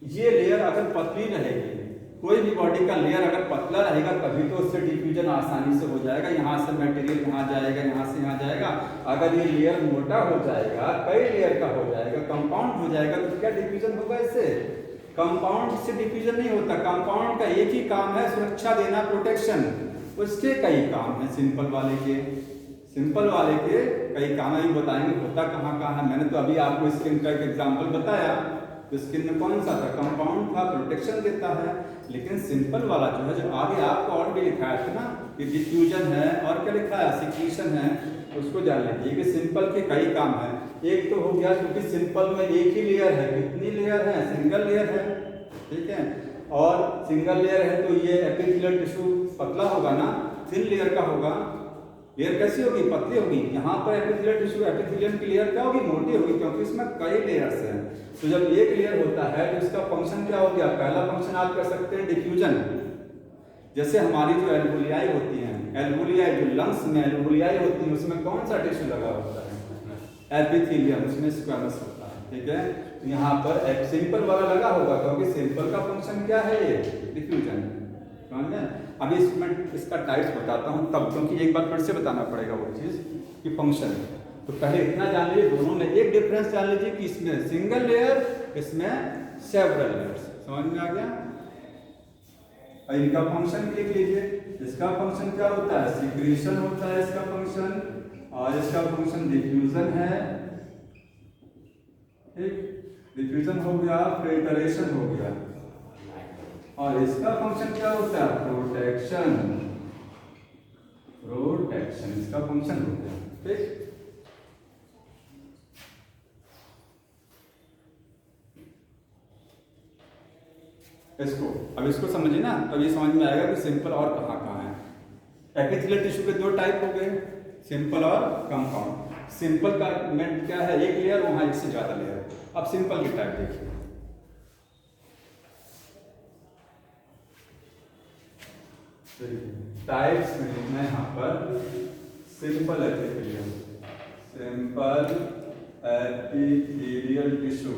ये लेयर अगर पतली रहेगी, कोई भी बॉडी का लेयर अगर पतला रहेगा तभी तो उससे डिफ्यूजन आसानी से हो जाएगा। यहाँ से मटेरियल यहाँ जाएगा, यहाँ से यहाँ जाएगा। अगर ये लेयर मोटा हो जाएगा, कई लेयर का हो जाएगा, कंपाउंड हो जाएगा, तो क्या डिफ्यूजन होगा इससे? कंपाउंड से डिफ्यूजन नहीं होता। कंपाउंड का एक ही काम है सुरक्षा देना, प्रोटेक्शन। उसके कई काम है सिंपल वाले के, सिंपल वाले के कई काम है। बताएंगे होता कहाँ कहाँ है। मैंने तो अभी आपको स्किन का एक एग्जाम्पल बताया, तो स्किन में कौन सा था? कंपाउंड था, प्रोटेक्शन देता है। लेकिन सिंपल वाला जो है, जो आगे आपको और भी लिखाया था ना कि डिफ्यूजन है और क्या लिखा है? सिक्रीशन है। उसको जान लीजिए कि सिंपल के कई काम है। एक तो हो गया क्योंकि सिंपल में एक ही लेयर है, कितनी लेयर है? सिंगल लेयर है, ठीक है। और सिंगल लेयर है तो ये एपिथेलियल टिश्यू पतला होगा ना, थिन लेयर का होगा। लेयर कैसी होगी? पतली होगी। यहाँ पर एपिथेलियल टिश्यू, एपिथेलियम की लेयर क्या होगी? मोटी होगी, क्योंकि इसमें कई लेयर्स हैं। तो जब एक लेयर होता है तो इसका फंक्शन क्या हो गया? पहला फंक्शन आप कर सकते हैं डिफ्यूजन। जैसे हमारी जो एल्वुलियाई होती हैं, एल्वुलियाई जो लंग्स में एल्वुलियाई होती है, उसमें कौन सा टिश्यू लगा होता है? एपिथेलियम, उसमें स्क्वैमस होता है, ठीक है। तो यहाँ पर एक सिंपल वाला लगा होगा, क्योंकि सिंपल का फंक्शन क्या है? ये डिफ्यूजन, समझ गए। अभी इसमें इसका टाइप्स बताता हूँ तब, क्योंकि एक बार फिर से बताना पड़ेगा वो चीज़ कि फंक्शन। तो पहले इतना जान लीजिए, दोनों में एक डिफरेंस जान लीजिए कि इसमें सिंगल लेयर, इसमें सेवरल लेयर्स। समझ में आ गया? और इनका फंक्शन लिख लीजिए। इसका फंक्शन क्या होता है? सिक्रीशन होता है इसका फंक्शन, और इसका फंक्शन डिफ्यूजन है, ठीक। डिफ्यूजन हो गया, फिल्टरेशन हो गया, और इसका फंक्शन क्या होता है? प्रोटेक्शन, प्रोटेक्शन इसका फंक्शन हो गया, ठीक। अब इसको समझिए ना, तब ये समझ में आएगा कि सिंपल और कहाँ कहाँ है। एपिथेलियल टिश्यू के दो टाइप हो गए, सिंपल और कंपाउंड। सिंपल का मेन क्या है, एक लेयर, वहां एक से ज्यादा लेयर। अब सिंपल की टाइप देखिए, टाइप्स में लिखना है यहाँ पर simple epithelium, simple epithelial tissue.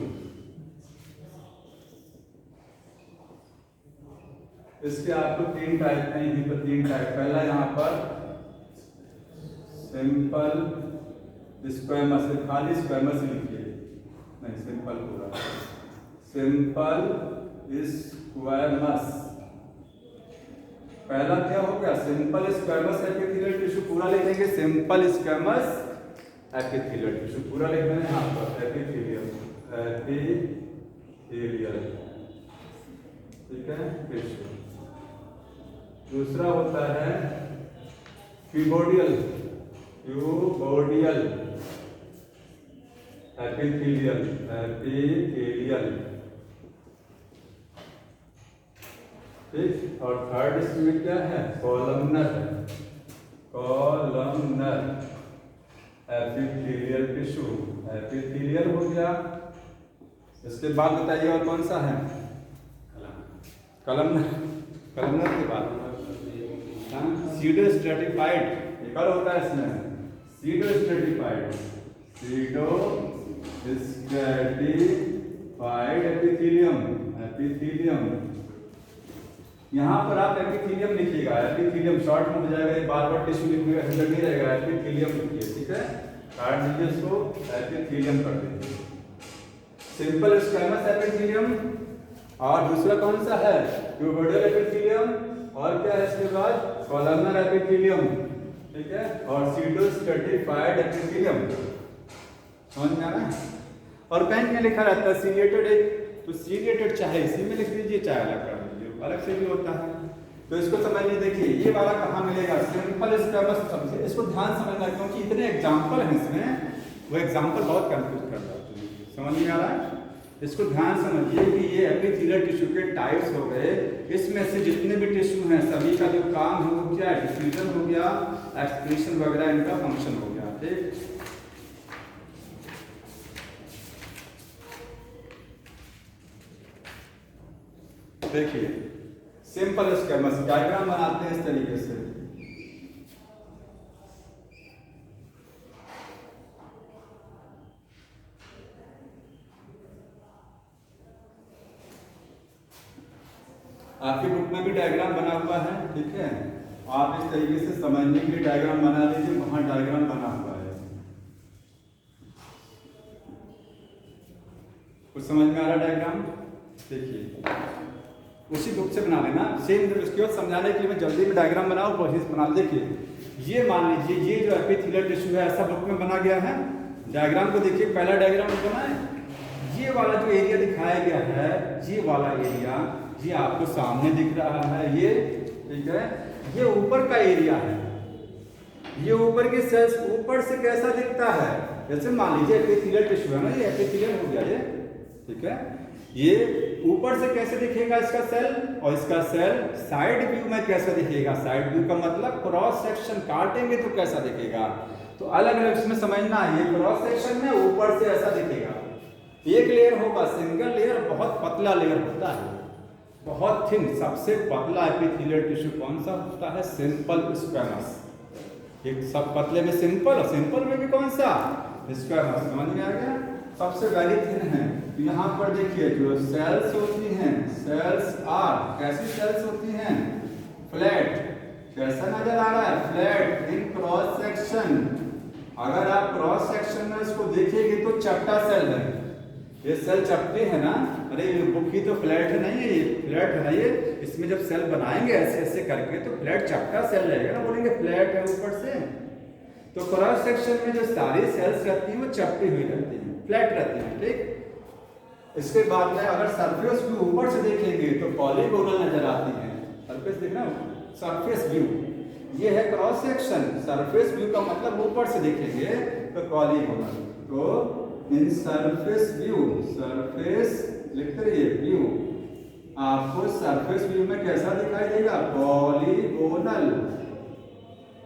इसके आपको 3 टाइप हैं, यहीं पर 3 टाइप। पहला यहाँ पर सिंपल स्क्वेमस, खाली स्क्वेमस लिखिए, नहीं सिंपल पूरा, सिंपल स्क्वेमस। पहला क्या हो गया, सिंपल स्क्वेमस एपिथेलियल टिश्यू पूरा लिख देंगे, सिंपल स्क्वेमस एपिथेलियल टिश्यू पूरा लिख देंगे यहाँ पर, एपिथेलियल, एपिथेलियल, ठीक है, टिश्यू। दूसरा होता है क्यूबोडियल, क्यूबोडियल एपिथेलियल, एपिथेलियल, ठीक। और थर्ड इसमें क्या है, columnar, columnar epithelial tissue, epithelial हो गया। इसके बाद बताइए और कौन सा है, कॉलमनर, कॉलमनर के बाद सीडो स्ट्रेटिफाइड, एक और होता है इसमें pseudo stratified, pseudo stratified epithelium, epithelium. यहाँ पर आप एपिथेलियम लिखिएगा, एपिथेलियम शॉर्ट में हो जाएगा, बार बार टिश्यू लिखिएगा, झंझट नहीं रहेगा, एपिथेलियम लिखिए, ठीक है। काट दीजिए इसको, एपिथेलियम कर दीजिए, सिंपल स्क्वेमस एपिथेलियम। और दूसरा कौन सा है, क्यूबोडियल एपिथेलियम, और क्या है इसके बाद, कॉलमनर एपिथेलियम, ठीक है, और सीडो स्ट्रेटिफाइड एपिथेलियम। समझ में आ रहा है। और पेन में लिखा रहता है सीलिएटेड, एक तो सीलिएटेड चाहे इसी में लिख दीजिए, चाहे अलग कर दीजिए, अलग से भी होता है। तो इसको समझिए, देखिए ये वाला कहाँ मिलेगा, सिंपल स्क्वेमस। इसको ध्यान समझना, क्योंकि इतने एग्जाम्पल हैं इसमें, वो एग्जाम्पल बहुत कंफ्यूज कर जाते हैं। समझ में आ रहा है। इसको ध्यान समझिए कि ये एपिथेलियल टिश्यू के टाइप्स हो गए। इसमें से जितने भी टिश्यू हैं सभी का जो काम है वो क्या है, डिफ्यूजन हो गया, एक्सक्रीशन वगैरह इनका फंक्शन हो गया, ठीक। देखिए सिंपल स्क्वेमस डायग्राम बनाते हैं इस तरीके से, आपकी बुक में भी डायग्राम बना हुआ है, ठीक है। आप इस तरीके से समझने के लिए डायग्राम बना लीजिए, वहां डायग्राम बना हुआ है, कुछ समझ में आ रहा डायग्राम, देखिए उसी बुक से बना लेना। सेम उसके बाद समझाने के लिए मैं जल्दी में डायग्राम बनाऊँ, कोशिश बना। देखिए ये मान लीजिए ये जो एपिथेलियल टिश्यू है ऐसा बुक में बना गया है। डायग्राम को देखिए, पहला डायग्राम बना है, ये वाला जो एरिया दिखाया गया है, ये वाला एरिया ये आपको सामने दिख रहा है, ये ठीक है, ये ऊपर का एरिया है, ये ऊपर की सेल्स ऊपर से कैसा दिखता है, जैसे मान लीजिए एपिथेलियल टिश्यू है ना, ये एपिथेलियल हो गया ये, ठीक है। ये ऊपर से कैसे दिखेगा इसका सेल, और इसका सेल साइड व्यू में कैसा दिखेगा, साइड व्यू का मतलब क्रॉस सेक्शन काटेंगे तो कैसा दिखेगा। तो अलग अलग इसमें समझना है, ये क्रॉस सेक्शन में ऊपर से ऐसा दिखेगा, एक लेयर होगा, सिंगल लेयर, बहुत पतला लेयर होता है, बहुत थिन। सबसे पतला एपिथेलियल टिश्यू कौन सा होता है, सिंपल स्क्वेमस। एक सब पतले में सिंपल, और सिंपल में भी कौन सा, स्क्वेमस। समझ में आ गया, सबसे वेरी थिन है। यहाँ पर देखिए जो सेल्स होती हैं, सेल्स आर कैसी सेल्स होती हैं, फ्लैट, कैसा नजर आ रहा है, फ्लैट इन क्रॉस सेक्शन। अगर आप क्रॉस सेक्शन में इसको देखेंगे तो चपटा सेल है, ये सेल चपटी है ना, अरे ये बुक की तो फ्लैट है नहीं है, ये फ्लैट है ना, ये इसमें जब सेल बनाएंगे ऐसे ऐसे करके तो फ्लैट चपटा सेल रहेगा ना, बोलेंगे फ्लैट है ऊपर से। तो क्रॉस सेक्शन में जो सारी सेल्स रहती हैं वो चपटी हुई रहती हैं, फ्लैट रहती हैं, ठीक। इसके बाद में अगर सरफेस व्यू ऊपर से देखेंगे तो पॉलीगोनल नजर आती है, सरफेस देखना, सरफेस व्यू, ये है क्रॉस सेक्शन। सरफेस व्यू का मतलब ऊपर से देखेंगे तो पॉलीगोनल। तो इन सरफेस व्यू, सरफेस लिखते रहिए व्यू, आपको सरफेस व्यू में कैसा दिखाई देगा, पॉलीगोनल,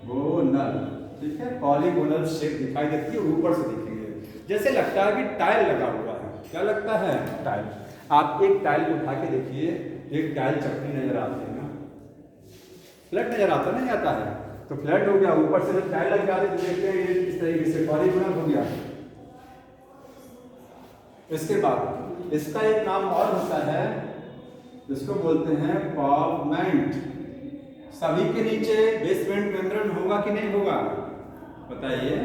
गोनल, ठीक है, पॉलीगोनल शेप दिखाई देती है, ऊपर से देखेंगे जैसे लगता है कि टाइल लगा हुआ है। क्या लगता है? टाइल। आप एक टाइल को उठा के देखिए, एक टाइल चपटी नजर आती है ना, फ्लैट नजर आता नहीं आता है, तो फ्लैट हो गया। ऊपर से जब टाइल लग जाती है तो देखते हैं ये किस तरीके से पॉलीगोनल हो गया। इसके बाद इसका एक नाम और होता है, इसको बोलते हैं पॉवमेंट। सभी के नीचे बेसमेंट मेम्ब्रेन होगा कि नहीं होगा? बताइए।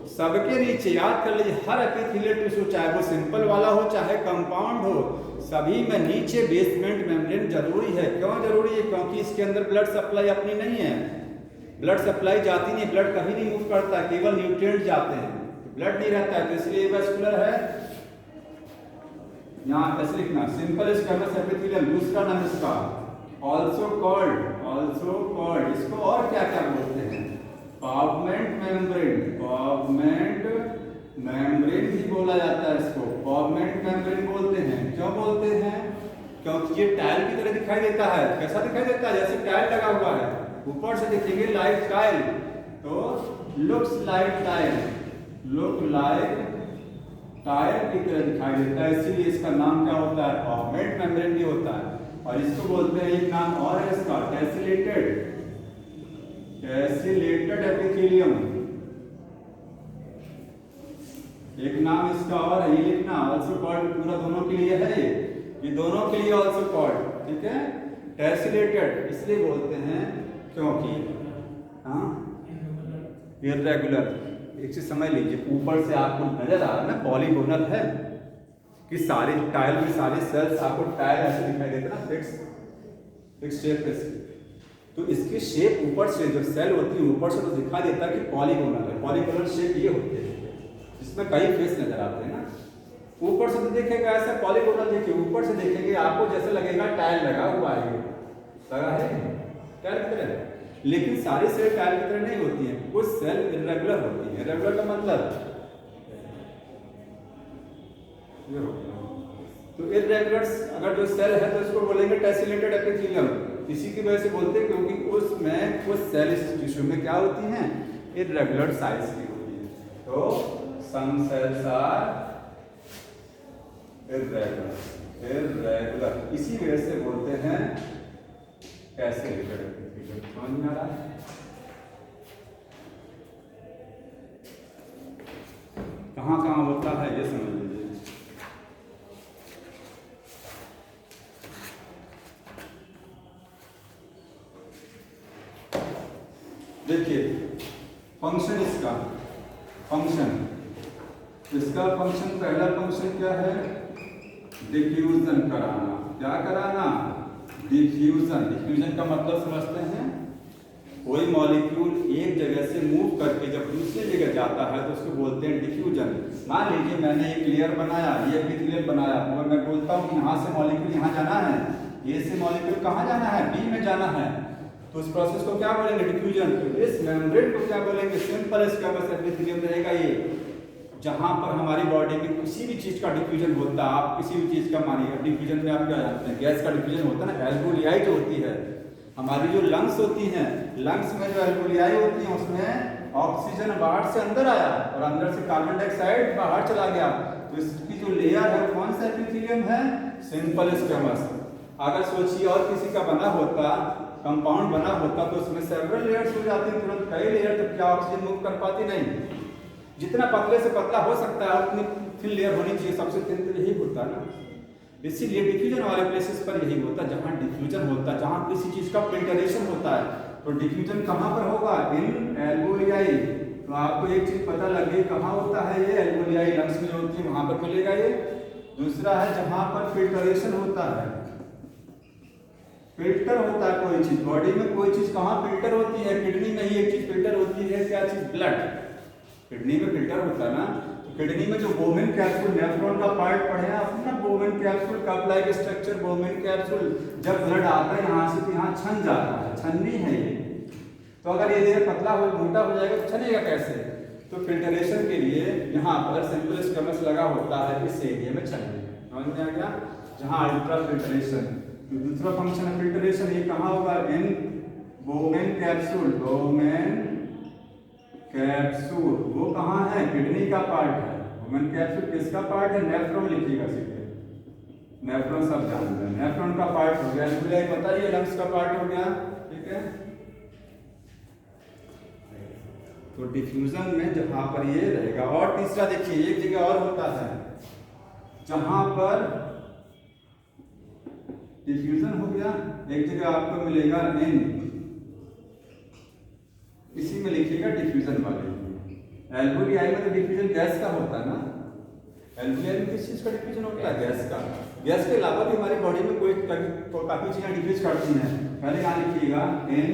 सबके नीचे, याद कर लीजिए, हर एपिथेलियल टिश्यू चाहे वो सिंपल वाला हो चाहे कंपाउंड हो, सभी में नीचे बेसमेंट मेम्ब्रेन जरूरी है। क्यों जरूरी है? क्योंकि इसके अंदर ब्लड सप्लाई अपनी नहीं है, ब्लड सप्लाई जाती नहीं, ब्लड कभी नहीं मूव करता, केवल न्यूट्रिएंट जाते हैं, ब्लड नहीं रहता है, तो इसलिए वेस्कुलर है। यहाँ ऐसे लिखना, सिंपल स्क्वैमस एपिथेलियम। दूसरा नाम इसका ऑल्सो कॉल्ड, इसको और क्या क्या बोलते हैं? पॉवमेंट मेम्ब्रेन, पॉवमेंट मेम्ब्रेन भी बोला जाता है इसको, पॉवमेंट मेम्ब्रेन बोलते हैं। क्यों बोलते हैं? क्योंकि ये टाइल की तरह दिखाई देता है। कैसा दिखाई देता है? जैसे टाइल लगा हुआ है, ऊपर से देखेंगे लाइक टाइल, तो looks like tile, look like tile की तरह दिखाई देता है, इसीलिए इसका नाम क्या होता है? पॉवमेंट मेम्ब्रेन भी होता है। और इसको बोलते हैं, एक नाम और है इसका, टेसिलेटेड एपिथेलियम। एक नाम इसका और है, ये लिखना, ऑल्सो कॉल्ड, पूरा दोनों के लिए है ये दोनों के लिए ऑल्सो कॉल्ड, ठीक है। टेसिलेटेड इसलिए बोलते हैं क्योंकि इर्रेगुलर। एक चीज समझ लीजिए, ऊपर से आपको नजर आ रहा है ना पॉलीगोनल है, कि सारे टाइल में सारे सेल्स आपको टाइल ऐसे दिखाई देते हैं ना, फिक्स शेप पे, तो इसकी शेप ऊपर से जो सेल होती है ऊपर से तो दिखाई देता है कि पॉलीगोनल है। पॉलीगोनल शेप ये होती है जिसमें कई फेस नजर आते हैं ना। ऊपर से तो देखेगा ऐसा पॉलीगोनल, देखिए ऊपर से देखेंगे आपको जैसे लगेगा टाइल लगा हुआ है, लगा है टाइल की तरह, लेकिन सारी सेल टाइल की तरह नहीं होती हैं, कुछ सेल इर्रेगुलर होती है। इर्रेगुलर का मतलब ये होता है, तो इर्रेगुलर अगर जो सेल है तो इसको बोलेंगे टेसिलेटेड एपिथेलियम। इसी की वजह से बोलते हैं क्योंकि उसमें कुछ सेल इस टिश्यू में क्या होती हैं? इर्रेगुलर साइज की होती है। तो सम सेल्स आर इर्रेगुलर, इसी वजह से बोलते हैं टेसिलेटेड एपिथेलियम। समझ में आ रहा है? कहाँ कहाँ होता है ये समझ लीजिए। देखिए फंक्शन, इसका फंक्शन, पहला फंक्शन क्या है? डिफ्यूजन कराना। क्या कराना? डिफ्यूजन का मतलब समझते हैं, कोई मॉलिक्यूल एक जगह से मूव करके जब दूसरी जगह जाता है तो उसको बोलते हैं डिफ्यूजन। मान लीजिए मैंने एक लेयर बनाया, ये एपिथेलियम बनाया, और मैं बोलता हूँ यहाँ से मॉलिक्यूल यहाँ जाना है, ए से मॉलिक्यूल कहाँ जाना है? बी में जाना है, तो उस प्रोसेस को क्या बोलेंगे? डिफ्यूजन। तो इस मेम्ब्रेन को क्या बोलेंगे? सिंपल स्क्वैमस एपिथेलियम रहेगा ये, जहां पर हमारी बॉडी में किसी भी चीज का डिफ्यूजन होता है। आप किसी भी चीज का मानिए, डिफ्यूजन में आप क्या जानते हैं? गैस का डिफ्यूजन होता है ना, एल्वेओलाई जो होती है, हमारी जो लंग्स होती हैं, लंग्स में जो एल्वेओलाई होती है उसमें ऑक्सीजन बाहर से अंदर आया और अंदर से कार्बन डाइऑक्साइड बाहर चला गया, तो इसकी जो लेयर है कौन सा एपिथेलियम है? Simple squamous. अगर सोचिए और किसी का बना होता, कंपाउंड बना होता, तो उसमें सेवरल लेयर्स हो जाती, तुरंत कई लेयर, तो क्या ऑक्सीजन मूव कर पाती? नहीं। जितना पतले से पतला हो सकता है उतनी थिन लेयर होनी चाहिए, सबसे थिन तो यही होता है ना। इसीलिए डिफ्यूजन वाले प्लेसेस पर यही होता है, जहाँ डिफ्यूजन होता है, जहाँ किसी चीज का फिल्टरेशन होता है, तो डिफ्यूजन कहाँ पर होगा? इन एल्वेओलाई। तो आपको एक चीज पता लग गई, कहाँ होता है ये? एल्वेओलाई, लंग्स में जो होती है वहां पर मिलेगा ये। दूसरा है जहाँ पर फिल्टरेशन होता है, फिल्टर होता है कोई चीज, बॉडी में कोई चीज कहाँ फिल्टर होती है? किडनी में ही एक चीज फिल्टर होती है, क्या चीज? ब्लड। किडनी में फिल्टर होता है ना, तो किडनी में जो बोमेन कैप्सूल, नेफ्रॉन का पार्ट पढ़े आपने ना, Bowman capsule, cup like structure, Bowman capsule, जब ब्लड आता है यहाँ से तो यहाँ छन जाता है, छन्नी है ये। तो अगर ये लेयर पतला हो, मोटा हो जाएगा तो छनेगा कैसे? तो फिल्टरेशन के लिए यहाँ पर सिंपल स्क्वैमस लगा होता है, इस एरिया में छनने। समझ में आ गया? जहाँ अल्ट्रा फिल्टरेशन। तो दूसरा फंक्शन है फिल्टरेशन, ये कहाँ होगा? इन बोमेन कैप्सूल, बोमेन कैप्सूल वो कहाँ है? किडनी का पार्ट है। वुमेन कैप्सूल किसका पार्ट है? नेफ्रॉन लिखिएगा सीधे, नेफ्रॉन सब जानते हैं। नेफ्रॉन का पार्ट हो गया, एल्वुलाई पता ही है, लंग्स का पार्ट हो गया, ठीक है। तो डिफ्यूजन में जहां पर ये रहेगा। और तीसरा देखिए, एक जगह और होता है जहां पर डिफ्यूजन हो गया, एक जगह आपको मिलेगा एन, इसी में लिखिएगा डिफ्यूजन वाले। एल्वुलाई में तो डिफ्यूजन गैस का होता है ना, एल्वुलाई में किस चीज का डिफ्यूजन होता है? गैस का। गैस के अलावा भी हमारी बॉडी में कोई काफी चीजें डिफ्यूज करती हैं। पहले यहाँ लिखिएगा in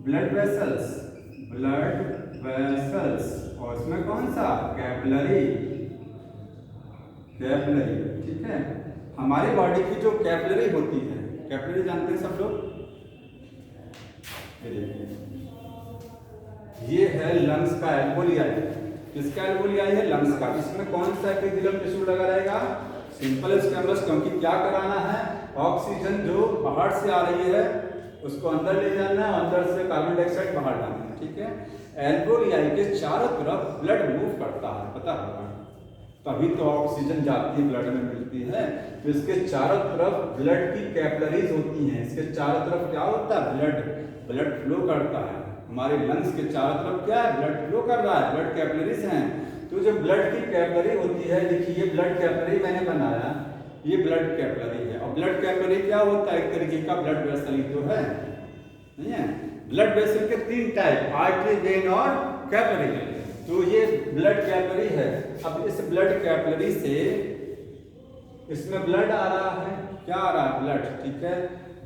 blood vessels, blood vessels, और इसमें कौन सा? कैपिलरी, कैपिलरी, ठीक है। हमारी बॉडी की जो कैपिलरी होती है, कैपिलरी जानते हैं सब लोग, ये है लंग्स का एल्वुलाई। किसका एल्वुलाई है? लंग्स का। इसमें कौन सा एपिथेलियल टिश्यू लगा रहेगा? सिंपल स्क्वैमस, क्योंकि क्या कराना है? ऑक्सीजन जो बाहर से आ रही है उसको अंदर ले जाना है, अंदर से कार्बन डाइऑक्साइड बाहर डालना है, ठीक है। एल्वुलाई के चारों तरफ ब्लड मूव करता है, पता होगा, तभी तो ऑक्सीजन जाती है, ब्लड में मिलती है। तो इसके चारों तरफ ब्लड की कैपिलरीज होती हैं। इसके चारों तरफ क्या होता है? ब्लड फ्लो करता है। हमारे लंग्स के चारों तरफ क्या है? ब्लड फ्लो कर रहा है, ब्लड कैपिलरीज हैं। तो जो ब्लड की कैपिलरी होती है, देखिए ये ब्लड कैपिलरी मैंने बनाया, ये ब्लड कैपिलरी है। और ब्लड कैपिलरी क्या होता है? एक तरीके का ब्लड वेसल ही तो है, नहीं है? ब्लड वेसल के 3 टाइप, आर्टरी, वेन और कैपिलरी। तो ये ब्लड कैपिलरी है। अब इस ब्लड कैपिलरी से इसमें ब्लड आ रहा है, क्या आ रहा है? ब्लड, ठीक है।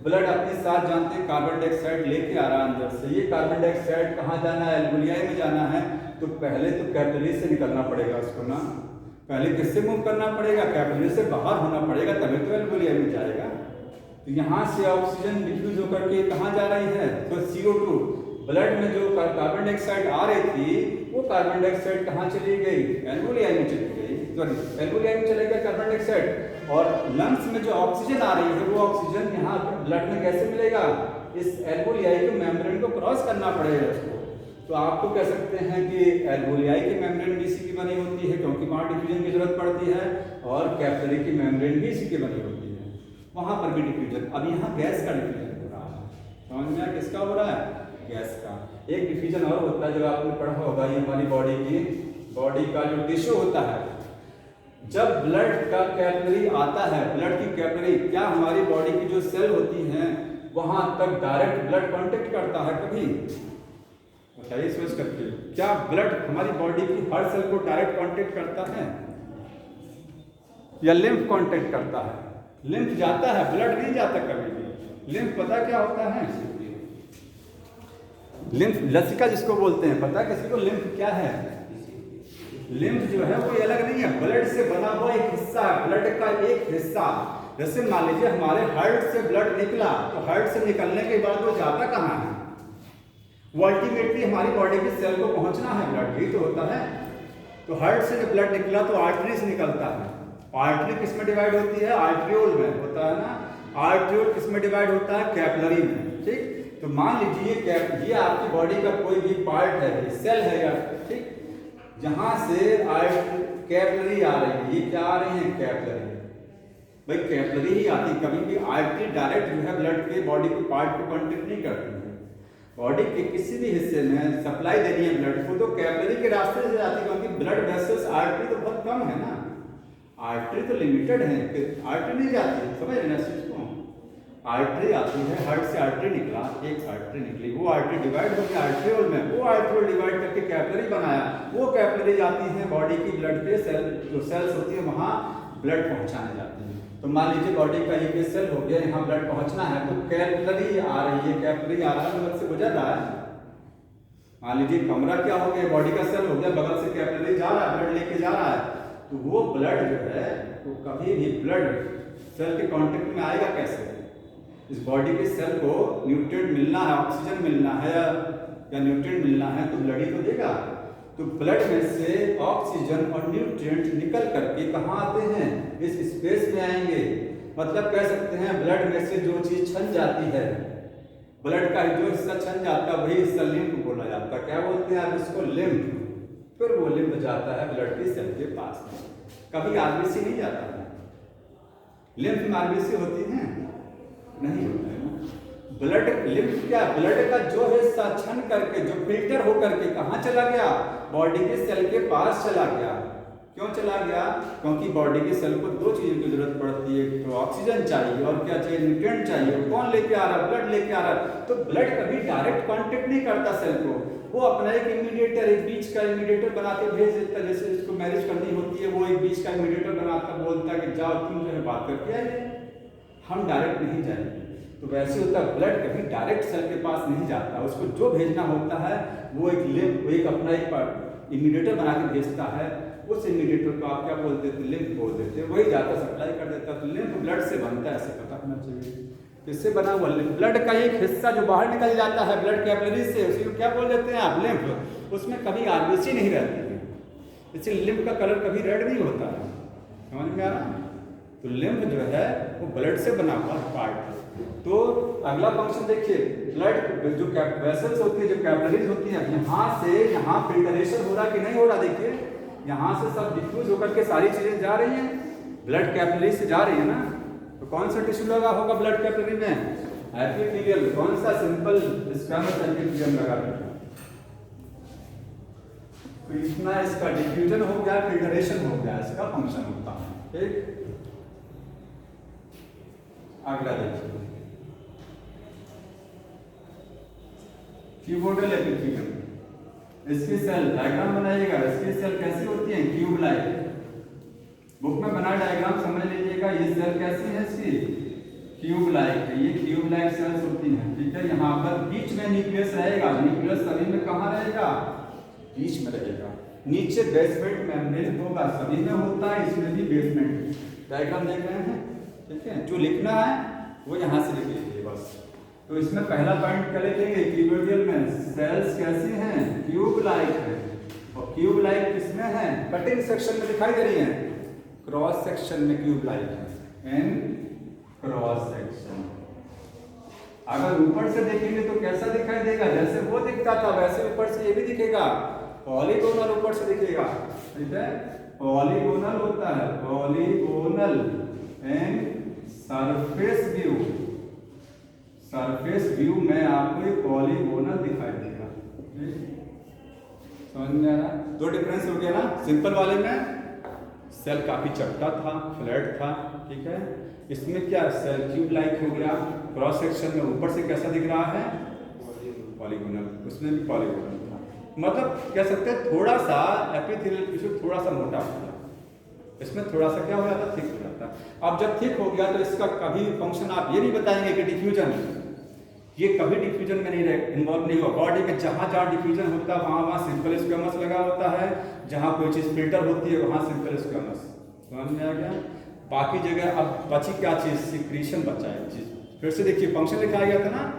ब्लड अपने साथ जानते हैं कार्बन डाइऑक्साइड लेके आ रहा है अंदर से। ये कार्बन डाइऑक्साइड कहाँ जाना है? एल्वुलाई में जाना है। तो पहले तो कैपिलरी से निकलना पड़ेगा उसको ना, पहले किससे मूव करना पड़ेगा? कैपिलरी से बाहर होना पड़ेगा, तभी तो एल्वुलाई में जाएगा। तो यहाँ से ऑक्सीजन डिफ्यूज होकर के कहाँ जा रही है? तो CO2, ब्लड में जो कार्बन डाइऑक्साइड आ रही थी, वो कार्बन डाइऑक्साइड कहाँ चली गई? एल्वुलाई में चली गई, सॉरी एल्वुलाई में चले गया कार्बन डाइऑक्साइड। और लंग्स में जो ऑक्सीजन आ रही है, वो ऑक्सीजन यहाँ ब्लड में कैसे मिलेगा? इस एल्वुलाई के मेम्ब्रेन को क्रॉस करना पड़ेगा उसको। तो आपको कह सकते हैं कि एल्वुलाई की मेम्ब्रेन भी इसी की बनी होती है, क्योंकि वहाँ डिफ्यूजन की जरूरत पड़ती है, और कैपिलरी की मेम्ब्रेन भी इसी की बनी होती है, वहाँ पर भी डिफ्यूजन। अब यहाँ गैस का डिफ्यूजन हो रहा है, समझ में? किसका हो रहा है? गैस का। एक डिफ्यूजन और होता है, जब आपने पढ़ा होगा, ये हमारी बॉडी का जो टिश्यू होता है, जब ब्लड का कैपिलरी आता है, ब्लड की कैपिलरी क्या हमारी बॉडी की जो सेल होती हैं वहां तक डायरेक्ट ब्लड कांटेक्ट करता है? कभी बताइए सोच करके, क्या ब्लड हमारी बॉडी की हर सेल को डायरेक्ट कांटेक्ट करता है या लिम्फ कांटेक्ट करता है? लिम्फ जाता है, ब्लड नहीं जाता कभी भी। लिम्फ पता क्या होता है? लिम्फ लसिका जिसको बोलते हैं, पता किसी को लिम्फ क्या है? लिम्फ जो है वो अलग नहीं है, ब्लड से बना हुआ एक हिस्सा है, ब्लड का एक हिस्सा। जैसे मान लीजिए हमारे हार्ट से ब्लड निकला, तो हार्ट से निकलने के बाद वो जाता कहाँ है? वो अल्टीमेटली हमारी बॉडी की सेल को पहुंचना है, ब्लड ही तो होता है। तो हार्ट से जब ब्लड निकला तो आर्टरी से निकलता है। आर्टरी किस में डिवाइड होती है? आर्ट्रियोल में होता है ना। आर्ट्रियोल किस में डिवाइड होता है? कैपिलरी में, ठीक। तो मान लीजिए ये आपकी बॉडी का कोई भी पार्ट है, सेल है या, ठीक, जहां से कैपिलरी आ रही है, ये क्या आ रही है? कैपिलरी। भाई कैपिलरी ही आती, कभी भी आर्टरी डायरेक्ट जो है ब्लड के बॉडी के पार्ट को कांटेक्ट नहीं करती है। बॉडी के किसी भी हिस्से में सप्लाई देनी है ब्लड को, तो कैपिलरी के रास्ते से जाती है, क्योंकि ब्लड वेसल्स, आर्टरी तो बहुत कम है ना, आर्टरी तो लिमिटेड है, आर्टरी नहीं जाती, समझ रहे ना चीज को? आर्टरी आती है, हार्ट से आर्टरी निकला, एक आर्टरी निकली, वो आर्टरी डिवाइड हो गया आर्ट्रियोल में, वो आर्ट्रियोल डिवाइड करके कैपिलरी बनाया, वो कैपिलरी जाती है बॉडी की ब्लड के सेल, जो सेल्स होती है वहाँ ब्लड पहुँचाने जाती है। तो मान लीजिए बॉडी का ये सेल हो गया, यहाँ ब्लड पहुँचना है, तो कैपिलरी आ रही है, कैपिलरी आ रहा है, बगल से गुजर रहा है। मान लीजिए कमरा क्या हो गया, बॉडी का सेल हो गया, बगल से कैपिलरी जा रहा है, ब्लड लेके जा रहा है, तो वो ब्लड जो है वो कभी भी ब्लड सेल के कांटेक्ट में आएगा कैसे? इस बॉडी के सेल को न्यूट्रिएंट मिलना है, ऑक्सीजन मिलना है या न्यूट्रिएंट मिलना है, तो ब्लड ही तो देगा। तो ब्लड में से ऑक्सीजन और न्यूट्रिएंट निकल करके कहाँ आते हैं? इस स्पेस में आएंगे। मतलब कह सकते हैं ब्लड में से जो चीज छन जाती है, ब्लड का जो हिस्सा छन जाता है वही हिस्सा लिम्फ बोला जाता है। क्या बोलते हैं आप इसको? लिम्फ। फिर वो लिम्फ जाता है ब्लड की सेल के पास में, कभी आरबीसी नहीं जाता है। लिम्फ में आरबीसी होती है? नहीं होता है ना। ब्लड लिम्फ क्या? ब्लड का जो हिस्सा छन करके जो फिल्टर होकर के कहाँ चला गया? बॉडी के सेल के पास चला गया। क्यों चला गया? क्योंकि बॉडी के सेल को दो चीजों की जरूरत पड़ती है, तो ऑक्सीजन चाहिए और क्या चाहिए? न्यूट्रिएंट चाहिए। कौन लेके आ रहा? ब्लड लेके आ रहा है। तो ब्लड कभी डायरेक्ट कांटेक्ट नहीं करता सेल को, वो अपना एक इमीडिएटर, एक बीच का इमीडिएटर बना के भेज देता है। जैसे इसको मैरिज करनी होती है, वो एक बीच का इमीडिएटर बनाता, बोलता है कि जाओ तुम जो है बात करके आइए, हम डायरेक्ट नहीं जाएंगे। तो वैसे होता है, ब्लड कभी डायरेक्ट सेल के पास नहीं जाता, उसको जो भेजना होता है वो एक अपना एक इमीडिएटर बना के भेजता है। उस इमीडिएटर को आप क्या बोलते थे? लिम्फ बोल देते, वही जाकर सप्लाई कर देता। तो लिम्फ ब्लड से बनता है, ऐसे पता होना चाहिए। किससे बना हुआ? ब्लड का एक हिस्सा जो बाहर निकल जाता है ब्लड कैपिलरी से, उसी को क्या बोल देते हैं आप? लिम्फ। उसमें कभी आरबीसी नहीं रहती है, इसलिए लिम्फ का कलर कभी रेड नहीं होता है। समझ में आ रहा? तो लिम्फ जो है वो ब्लड से बना हुआ पार्ट। तो अगला फंक्शन देखिए, ब्लड जो वेसल्स होती है, जो कैपिलरीज होती है, यहाँ से यहाँ फिल्टरेशन हो रहा कि नहीं हो रहा? देखिए यहाँ से सब डिफ्यूज होकर के सारी चीजें जा रही हैं, ब्लड कैपिलरी से जा रही है ना। तो कौन सा टिश्यू लगा होगा ब्लड कैपिलरी में? एपिथेलियल। कौन सा? सिंपल स्क्वैमस एपिथेलियम लगा है। तो इतना इसका डिफ्यूजन हो गया, फिल्टरेशन हो गया, इसका फंक्शन होता है। ठीक, अगला देखिए, क्यूबोइडल एपिथेलियम। इसकी सेल डायग्राम बनाइएगा। इसकी सेल कैसी होती है? Cube like. बुक में बना डायग्राम समझ लीजिएगा। ये सेल कैसी है? इसकी क्यूब लाइक है। ये क्यूब लाइक सेल्स होती हैं। ठीक है, यहाँ पर बीच में न्यूक्लियस रहेगा। न्यूक्लियस सभी में कहाँ रहेगा? बीच में रहेगा। नीचे बेसमेंट मेम्ब्रेन होगा, सभी में होता है, इसमें भी बेसमेंट। डायग्राम देख रहे हैं? ठीक है, जो लिखना है वो यहाँ से लिख लीजिए बस। तो इसमें पहला पॉइंट क्या लिखेंगे? क्यूबोइडल में सेल्स कैसी हैं? क्यूब लाइक है। और क्यूब लाइक किसमें है? कटिंग सेक्शन में दिखाई दे रही है, क्रॉस सेक्शन में क्यूब लाइक है, इन क्रॉस सेक्शन। अगर ऊपर से देखेंगे तो कैसा दिखाई देगा? जैसे वो दिखता था वैसे ऊपर से ये भी दिखेगा, पॉलीगोनल ऊपर से दिखेगा। ठीक है, पॉलीगोनल होता है, polygonal and surface view. Surface view में आपको एक पॉलीगोनल दिखाई देगा। समझ में आ रहा? दो डिफरेंस हो गया ना। सिंपल वाले में सेल काफी चपटा था, फ्लैट था। ठीक है, इसमें क्या सेल क्यूब लाइक हो गया। क्रॉस सेक्शन में ऊपर से कैसा दिख रहा है? पॉलीगोनल। उसमें भी पॉलीगोनल था। मतलब कह सकते हैं थोड़ा सा एपिथेलियल टिश्यू थोड़ा सा मोटा हो गया, इसमें थोड़ा सा क्या हो जाता? थिक हो जाता। अब जब थिक हो गया तो इसका कभी फंक्शन आप ये नहीं बताएंगे कि डिफ्यूजन, ये कभी डिफ्यूजन में नहीं इन्वॉल्व नहीं हुआ। बॉडी में जहाँ जहाँ डिफ्यूजन होता है वहाँ वहाँ सिंपल स्क्वेमस लगा होता है, जहाँ कोई चीज़ फिल्टर होती है वहाँ सिंपल स्क्वेमस। समझ में आ गया? बाकी जगह अब बची क्या चीज़? सिक्रीशन बचा है चीज़। फिर से देखिए फंक्शन लिखा गया था ना,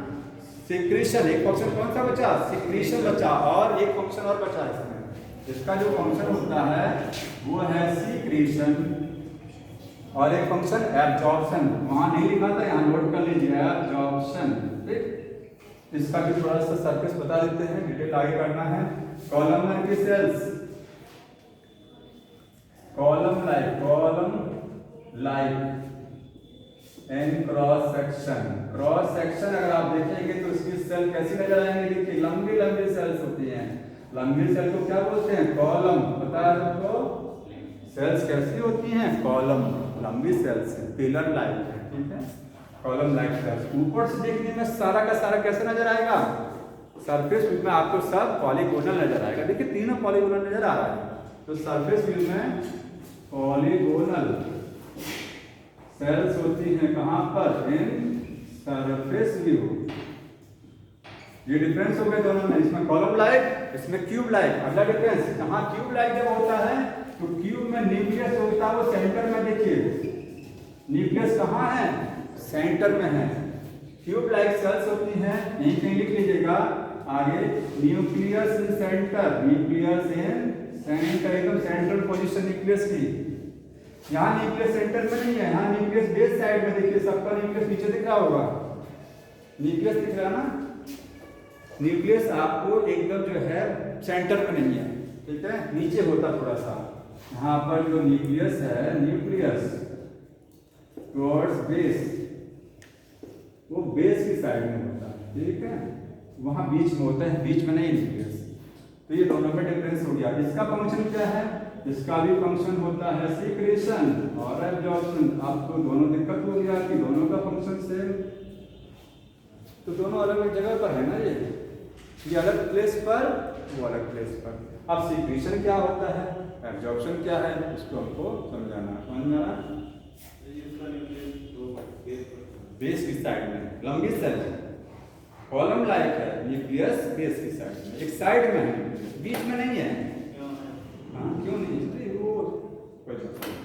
सिक्रीशन। एक फंक्शन कौन सा बचा? सिक्रीशन बचा। और एक फंक्शन और बचा इसमें, इसका जो फंक्शन होता है वो है सिक्रीशन, और एक फंक्शन एब्जॉर्प्शन। वहां नहीं लिखा था, यहाँ नोट कर लीजिए, एब्जॉर्प्शन। ठीक, इसका भी थोड़ा सा सरफेस बता देते हैं, डिटेल आगे करना है। कॉलमनर की cells, column like and cross section. Cross section अगर आप देखेंगे तो इसकी सेल कैसी नजर आएंगी? देखिए लंबी लंबी सेल्स होती हैं। लंबी सेल को क्या बोलते हैं? कॉलम। पता है सबको? सेल्स कैसी होती हैं? कॉलम, लंबी सेल्स है, पिलर लाइक है। ठीक है, कॉलम लाइक सेल्स। ऊपर से देखने में सारा का सारा कैसे नजर आएगा? सरफेस व्यू में आपको सब पॉलीगोनल नजर आएगा। देखिए तीनों पॉलीगोनल नजर आ रहा है। तो सरफेस व्यू में पॉलीगोनल सेल्स होती हैं कहां पर? In surface view. ये डिफरेंस हो गया दोनों में, इसमें कॉलम लाइक, इसमें क्यूब लाइक। अगला डिफरेंस, जहां क्यूब लाइक जब होता है तो क्यूब में न्यूक्लियस होता है वो सेंटर में। देखिए न्यूक्लियस कहाँ है? सेंटर में है। क्यूब लाइक सेल्स होती हैं, यहीं कहीं लिख लीजिएगा आगे, nucleus in centre, nucleus in centre, एकदम सेंट्रल पोजीशन न्यूक्लियस की। यहाँ न्यूक्लियस सेंटर में नहीं है, यहाँ न्यूक्लियस बेस साइड में। देखिए सबका न्यूक्लियस नीचे दिख रहा होगा, न्यूक्लियस दिख रहा है ना, न्यूक्लियस आपको एकदम जो है सेंटर पे नहीं है, ठीक है, नीचे होता थोड़ा सा। यहाँ पर जो न्यूक्लियस है, न्यूक्लियस टुवर्ड्स बेस, वो बेस की साइड में होता है, ठीक है, वहाँ बीच में होता है, बीच में नहीं न्यूक्लियस। तो ये दोनों में डिफरेंस हो गया। इसका फंक्शन क्या है? इसका भी फंक्शन होता है सीक्रेशन और एब्जॉर्प्शन। आपको दोनों दिक्कत हो गया कि दोनों का फंक्शन सेम, तो दोनों अलग अलग जगह पर है ना, ये अलग प्लेस पर, वो अलग प्लेस पर। अब सीक्रेशन क्या होता है, एब्जॉर्प्शन क्या है, इसको हमको समझना। बेस की साइड में लंबी सेल कॉलम लाइक है, न्यूक्लियस बेस की साइड में, एक साइड में है, बीच में नहीं है। हाँ, क्यों नहीं है? वो कोई मतलब नहीं।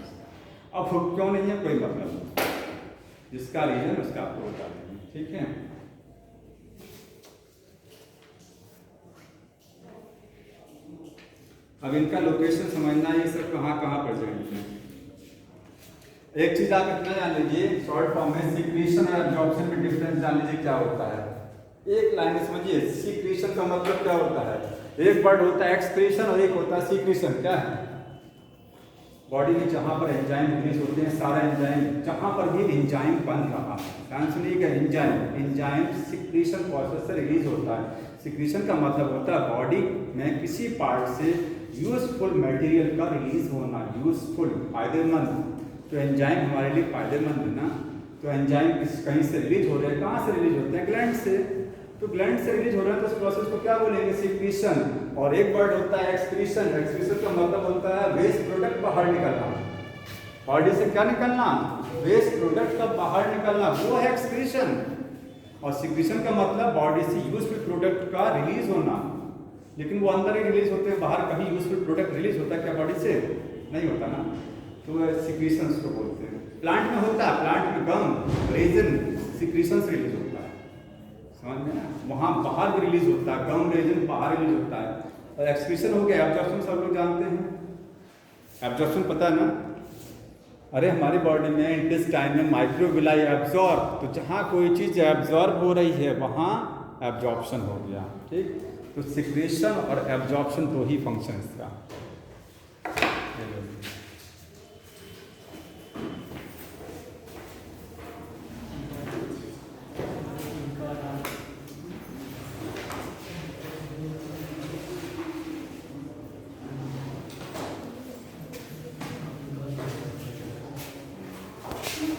अब क्यों नहीं है कोई मतलब नहीं, जिसका रीजन उसका आपको बता देंगे, ठीक है। अब इनका लोकेशन समझना, ये सब कहाँ कहाँ प्रेजेंट है। एक चीज आप इतना जान लीजिए, शॉर्ट फॉर्म में सीक्रेशन और एब्जॉर्प्शन में डिफरेंस जान लीजिए क्या होता है। एक लाइन में समझिए, सीक्रेशन का मतलब क्या होता है। एक वर्ड होता है एक्सक्रीशन और एक होता है सीक्रेशन। क्या है? बॉडी में जहाँ पर एंजाइम रिलीज होते हैं, सारा एंजाइम, जहाँ पर भी एंजाइम बन रहा है, ध्यान सुनिएगा, एंजाइम सीक्रेशन प्रोसेस से रिलीज होता है। सीक्रेशन का मतलब होता है बॉडी में किसी पार्ट से यूजफुल मटेरियल का रिलीज होना, यूजफुल, फायदेमंद। तो एंजाइम हमारे लिए फायदेमंद है ना, तो एंजाइम कहीं से रिलीज हो रहे हैं, कहाँ से रिलीज होते हैं? ग्लैंड से। तो ग्लैंड से रिलीज हो रहा है तो उस प्रोसेस को क्या बोलेंगे? सीक्रेशन। और एक वर्ड होता है एक्सक्रीशन। एक्सक्रीशन का मतलब होता है वेस्ट प्रोडक्ट बाहर निकलना, बॉडी से क्या निकलना? वेस्ट प्रोडक्ट का बाहर निकलना, वो है एक्सक्रीशन। और सीक्रेशन का मतलब बॉडी से यूजफुल प्रोडक्ट का रिलीज होना, लेकिन वो अंदर ही रिलीज होते हैं, बाहर कहीं यूजफुल प्रोडक्ट रिलीज होता है क्या बॉडी से? नहीं होता ना, तो सीक्रेशंस को बोलते हैं। प्लांट में होता है, प्लांट में गम, रेजिन, सीक्रेशंस रिलीज होता है, समझ में ना, वहाँ बाहर भी रिलीज होता है, गम रेजिन बाहर रिलीज होता है। और एक्सक्रीशन हो गया। एब्जॉर्प्शन सब लोग जानते हैं, एब्जॉर्प्शन पता है ना, अरे हमारी बॉडी में इंटेस्टाइन में माइक्रोविलाई एब्जॉर्ब, तो जहाँ कोई चीज़ एब्जॉर्ब हो रही है वहाँ एब्जॉर्प्शन हो गया, ठीक। तो सीक्रेशन और एब्जॉर्प्शन दो ही फंक्शन इसका।